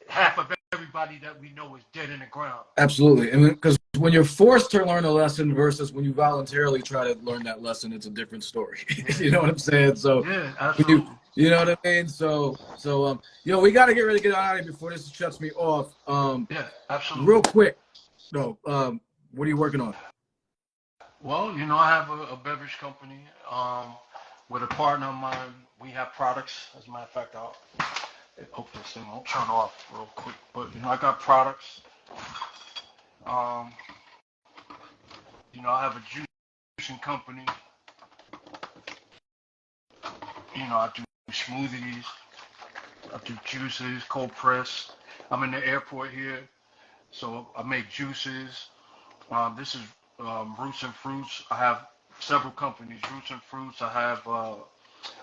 half of everybody that we know is dead in the ground. Absolutely. And because when you're forced to learn a lesson versus when you voluntarily try to learn that lesson, it's a different story. Yeah. You know what I'm saying? So yeah, absolutely. You know what I mean? So we got to get ready to get out of here before this shuts me off. Yeah, absolutely. Real quick, though, what are you working on? Well, I have a beverage company with a partner of mine. We have products. As a matter of fact, I hope this thing won't turn off real quick. But, I got products. I have a juicing company. I do smoothies. I do juices, cold press. I'm in the airport here, so I make juices. This is Roots and Fruits. I have several companies. Roots and Fruits. I have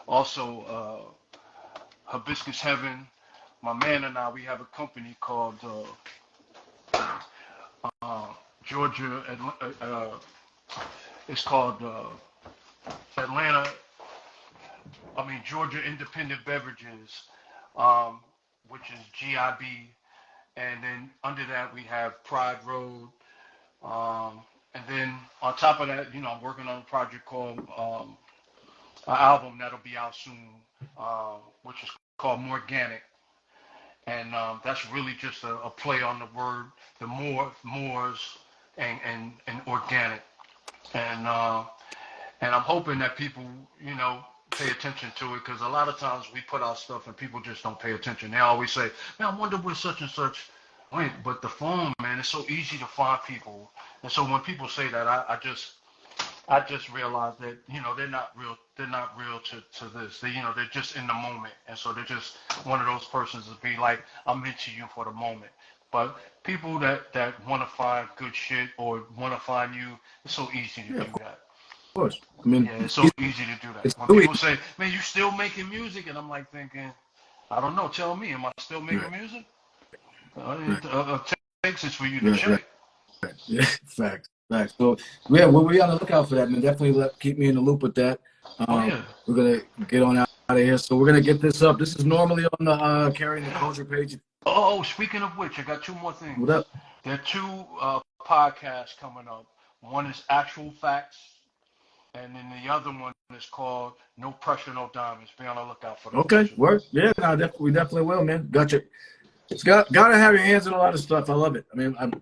also Hibiscus Heaven. My man and I, we have a company called Georgia. It's called Georgia Independent Beverages, which is GIB. And then under that, we have Pride Road. And then on top of that, I'm working on a project called an album that'll be out soon, which is called Morganic. And that's really just a play on the word, the mores, and organic. And I'm hoping that people, pay attention to it, because a lot of times we put out stuff and people just don't pay attention. They always say, man, I wonder where such and such went. But the phone, man, it's so easy to find people. And so when people say that, I just, I just realized that, you know, they're not real. They're not real to this. They, you know, they're just in the moment, and so they're just one of those persons to be like, I'm into you for the moment. But people that want to find good shit or want to find you, it's so easy to Yeah, do of that. course. I mean, Yeah, it's so easy to do that. it's When too easy. people say, "Man, you still making music?" and I'm like thinking, I don't know. Tell me, am I still making Right, music? right, Takes is for you to right, right. check. Yeah, facts, facts. So yeah, we'll be on the lookout for that, man. Definitely keep me in the loop with that. Oh yeah. We're gonna get on out of here. So we're gonna get this up. This is normally on the carrying the culture page. Oh, speaking of which, I got two more things. What up? There are two podcasts coming up. One is Actual Facts, and then the other one is called No Pressure, No Diamonds. Be on the lookout for those Okay, two. work. Yeah, no, we definitely will, man. Gotcha. It's gotta have your hands in a lot of stuff. I love it. I mean, I'm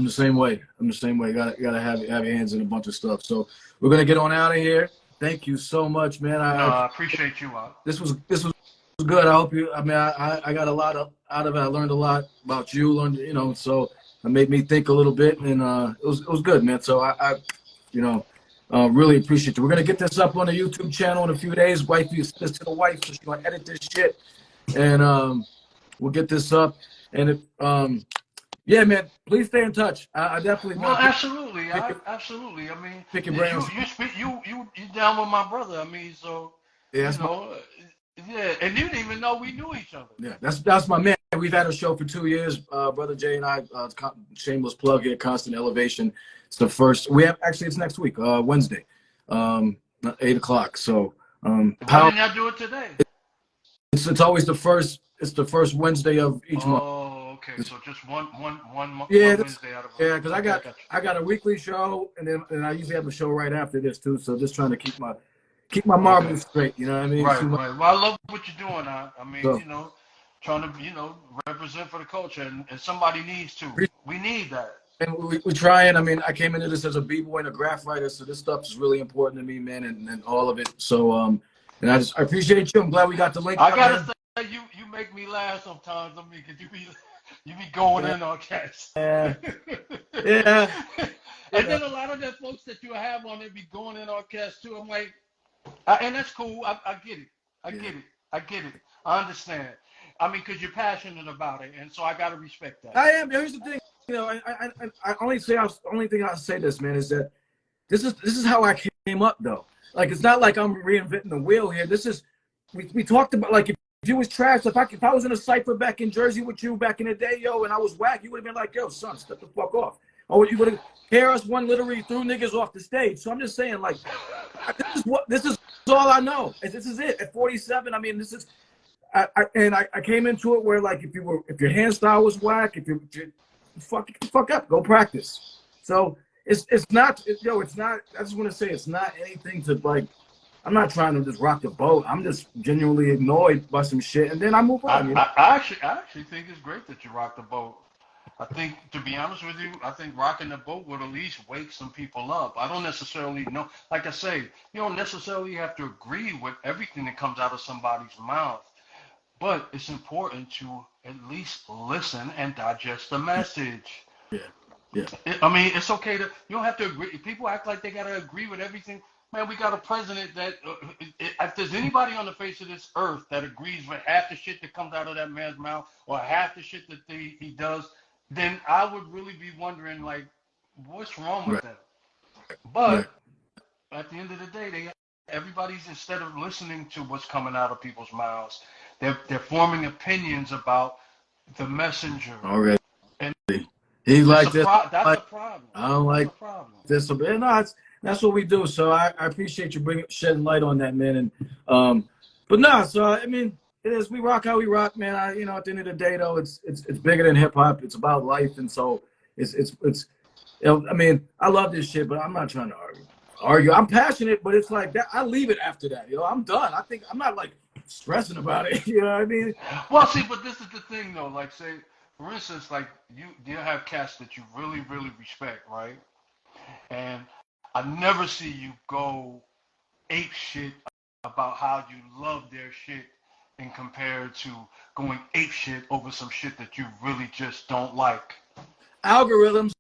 the same way. I'm the same way. Gotta have your hands in a bunch of stuff. So we're gonna get on out of here. Thank you so much, man. No, I appreciate you. This was good. I hope you. I mean, I got a lot out of it. I learned a lot about you. So it made me think a little bit, and it was good, man. So you know, really appreciate you. We're gonna get this up on the YouTube channel in a few days. Wife, you send this to the wife, so she's gonna edit this shit, and we'll get this up. And yeah, man, please stay in touch. I definitely, Well, man, absolutely, pick, absolutely. I mean, pick your brain. you down with my brother. I mean, so Yeah, you that's my know, yeah. And you didn't even know we knew each other. yeah, that's my man. We've had a show for 2 years, brother Jay and I. Shameless plug here, Constant Elevation. It's the first. We have actually it's next week, Wednesday, 8 o'clock. So Why power. didn't I do it today? It's always the first. It's the first Wednesday of each month. Oh, okay. So just Yeah, one Wednesday out of yeah, because a. Okay, I got I got a weekly show, and I usually have a show right after this too. So just trying to keep my you. Okay. marbles straight. You know what I mean? Right, Too much. right. Well, I love what you're doing. I mean, So you know, trying to, you know, represent for the culture, and somebody needs to. We need that. and we trying. I mean, I came into this as a b-boy and a graph writer, so this stuff is really important to me, man, and all of it. So and I appreciate you. I'm glad we got the link I up, gotta man. say, you make me laugh sometimes. I mean, 'cause you be going Yeah, in on cats. yeah, yeah. And then a lot of the folks that you have on there be going in on cats too. I'm like, and that's cool. I get it. I Yeah. get it. I get it. I understand. I mean, 'cause you're passionate about it, and so I gotta respect that. I am. Here's the thing. You know, I only thing I'll say this, man, is that this is how I came up though. Like it's not like I'm reinventing the wheel here. This is we talked about like if you was trash, if I was in a cipher back in Jersey with you back in the day, yo, and I was whack, you would have been like, yo, son, step the fuck off. Or you would have KRS-One literally threw niggas off the stage. So I'm just saying, like, this is all I know. This is it. At 47, I mean, this is I came into it where like if your hand style was whack, if you fuck up, go practice. So it's not it's not. I just want to say it's not anything to like. I'm not trying to just rock the boat. I'm just genuinely annoyed by some shit, and then I move on. You know? I actually think it's great that you rock the boat. I think, to be honest with you, I think rocking the boat would at least wake some people up. I don't necessarily know. Like I say, you don't necessarily have to agree with everything that comes out of somebody's mouth, but it's important to at least listen and digest the message. Yeah, yeah. I mean, it's okay to, you don't have to agree. People act like they got to agree with everything. Man, we got a president that, if there's anybody on the face of this earth that agrees with half the shit that comes out of that man's mouth or half the shit that he does, then I would really be wondering, like, what's wrong with Right, them? right. But at the end of the day, everybody's, instead of listening to what's coming out of people's mouths, they're forming opinions about the messenger. Already. And He's like this. that's a problem. I don't That's like a problem. this. No, that's what we do. So I appreciate you shedding light on that, man. And but no, so I mean, it is. We rock how we rock, man. At the end of the day, though, it's bigger than hip hop. It's about life, and so it's. I mean, I love this shit, but I'm not trying to argue. I'm passionate, but it's like that. I leave it after that. I'm done. I think I'm not like stressing about it. You know what I mean? Well, see, but this is the thing, though. Like, say, for instance, like you have cats that you really, really respect, right? And I never see you go ape shit about how you love their shit and compared to going ape shit over some shit that you really just don't like. Algorithms.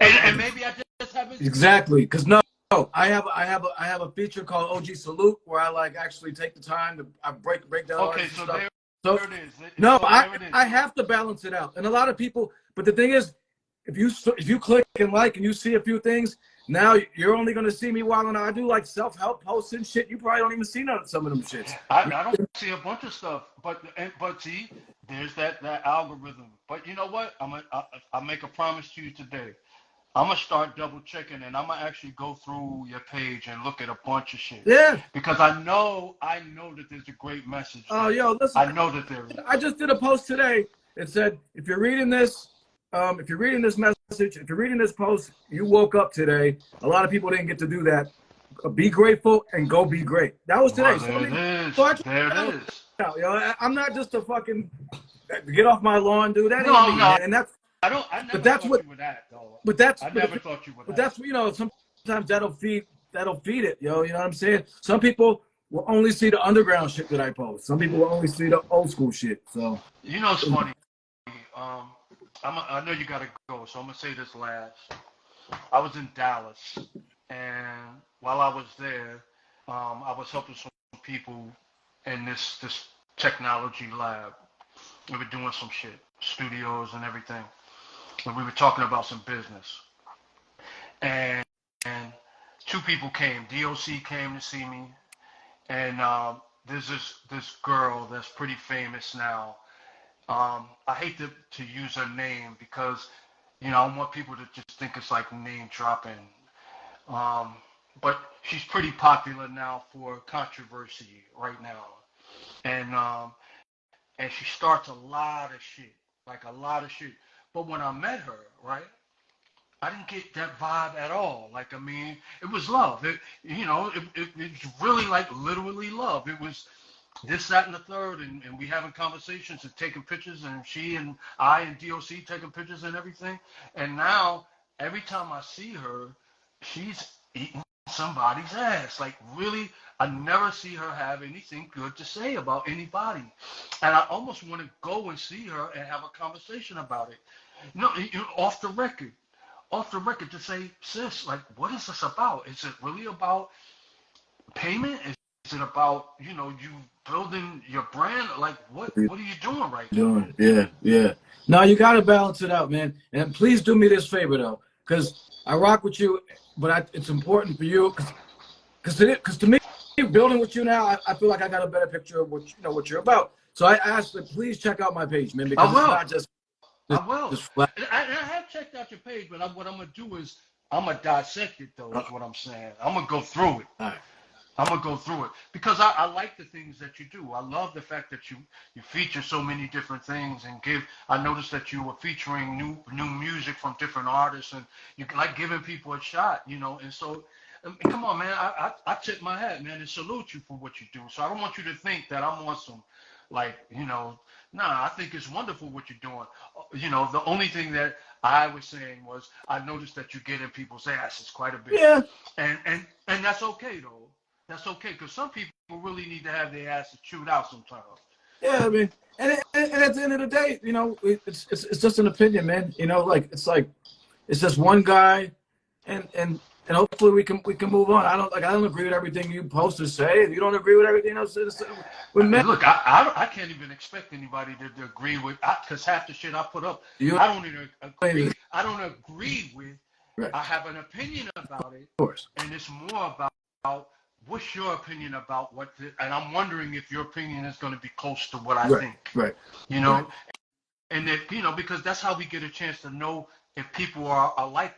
And maybe I just haven't. Exactly, because no. I have a feature called OG Salute where I like actually take the time to break down Okay, artists so and stuff. there So it is. no, So there it is. I have to balance it out, and a lot of people. But the thing is, if you click and like and you see a few things, now you're only gonna see me while I do like self-help posts and shit. You probably don't even see some of them shits. I don't see a bunch of stuff, but see, there's that algorithm. But you know what? I make a promise to you today. I'm gonna start double checking, and I'm gonna actually go through your page and look at a bunch of shit. Yeah. Because I know that there's a great message. Oh, yo, listen. I know that there is. I just did a post today. It said, if you're reading this message, if you're reading this post, you woke up today. A lot of people didn't get to do that. Be grateful and go be great. That was today. Well, there it is. Yo, I'm not just a fucking get off my lawn, dude. That ain't me, No. man. And that's. I never thought you were that, though. I never thought you were that. But that's, you know, sometimes that'll feed it, yo. You know what I'm saying? Some people will only see the underground shit that I post. Some people will only see the old school shit. So you know, it's funny. I know you gotta go, so I'm gonna say this last. I was in Dallas, and while I was there, I was helping some people in this technology lab. We were doing some shit, studios and everything. And we were talking about some business. And two people came. DOC came to see me. And there's this girl that's pretty famous now. I hate to use her name because, you know, I don't want people to just think it's like name dropping. But she's pretty popular now for controversy right now. And she starts a lot of shit. Like a lot of shit. But when I met her, right, I didn't get that vibe at all. Like, I mean, it was love. It's really like literally love. It was this, that, and the third, and we having conversations and taking pictures, and she and I and DOC taking pictures and everything. And now, every time I see her, she's eating somebody's ass. Like, really, I never see her have anything good to say about anybody. And I almost want to go and see her and have a conversation about it. No, off the record to say, sis, like, what is this about? Is it really about payment? Is it about, you building your brand? Like, what are you doing right now? Yeah. No, you got to balance it out, man. And please do me this favor, though, because I rock with you, but it's important for you, because to me, building with you now, I feel like I got a better picture of what you're about. So I ask that please check out my page, man, because it's not just. I will. I have checked out your page, but what I'm going to do is I'm going to dissect it, though, is what I'm saying. I'm going to go through it. All right. I'm going to go through it because I like the things that you do. I love the fact that you feature so many different things and I noticed that you were featuring new music from different artists, and you like giving people a shot, and so come on, man. I tip my hat, man, and salute you for what you do. So I don't want you to think that I'm on some, like, nah, I think it's wonderful what you're doing. The only thing that I was saying was I noticed that you get in people's asses quite a bit. Yeah. And that's okay, though. That's okay, because some people really need to have their asses chewed out sometimes. Yeah, I mean, and at the end of the day, it's just an opinion, man. It's just one guy, and hopefully we can move on. I don't agree with everything you post or say. If you don't agree with everything else, look, I can't even expect anybody to agree with, because half the shit I put up, I don't even agree. I don't agree with. Right. I have an opinion about it, of course, and it's more about what's your opinion about and I'm wondering if your opinion is going to be close to what I think. Right. Right. And if, because that's how we get a chance to know if people are alike,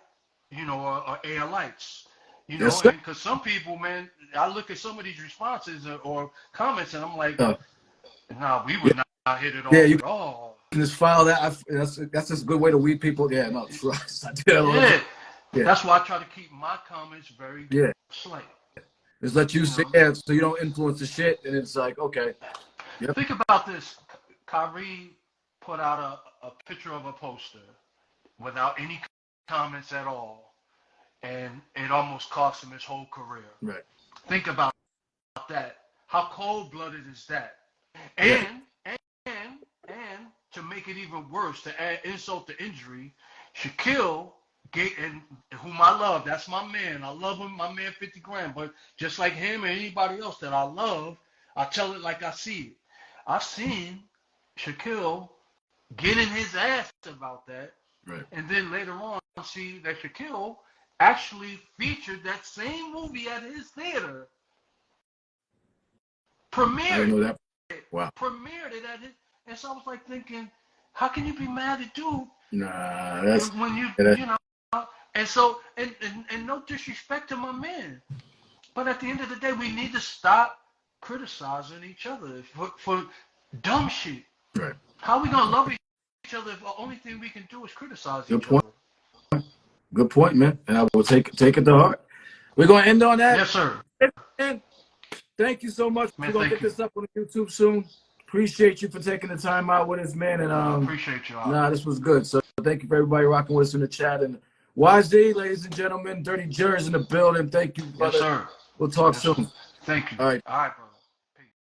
are alikes, yes, because some people, man, I look at some of these responses or comments and I'm like, nah, we would not hit it off at all. You can just file that. That's just a good way to weed people. Yeah, no, trust. Yeah. That's why I try to keep my comments very slight. Just let you say it so you don't influence the shit, and it's like, okay. Yep. Think about this. Kyrie put out a picture of a poster without any comments at all, and it almost cost him his whole career. Right. Think about that. How cold-blooded is that? And to make it even worse, to add insult to injury, Shaquille and whom I love, that's my man. I love him, my man 50 Grand. But just like him and anybody else that I love, I tell it like I see it. I've seen Shaquille getting his ass about that. Right. And then later on, see that Shaquille actually featured that same movie at his theater. Premiered. I didn't know that. Wow. Premiered it at his. And so I was like thinking, how can you be mad at dude? Nah, that's when you know. And so, and no disrespect to my man, but at the end of the day, we need to stop criticizing each other for dumb shit. Right. How are we gonna love each other if the only thing we can do is criticize Good each point. other? Good point, man. And I will take it to heart. We're gonna end on that. Yes, sir. And thank you so much. Man, We're gonna get this up on YouTube soon. Appreciate you for taking the time out with us, man. And appreciate you. Nah, this was good. So thank you for everybody rocking with us in the chat. And YZ, ladies and gentlemen, Dirty Jers in the building. Thank you, brother. Yes, sir. We'll talk soon. Thank you. All right. All right, bro.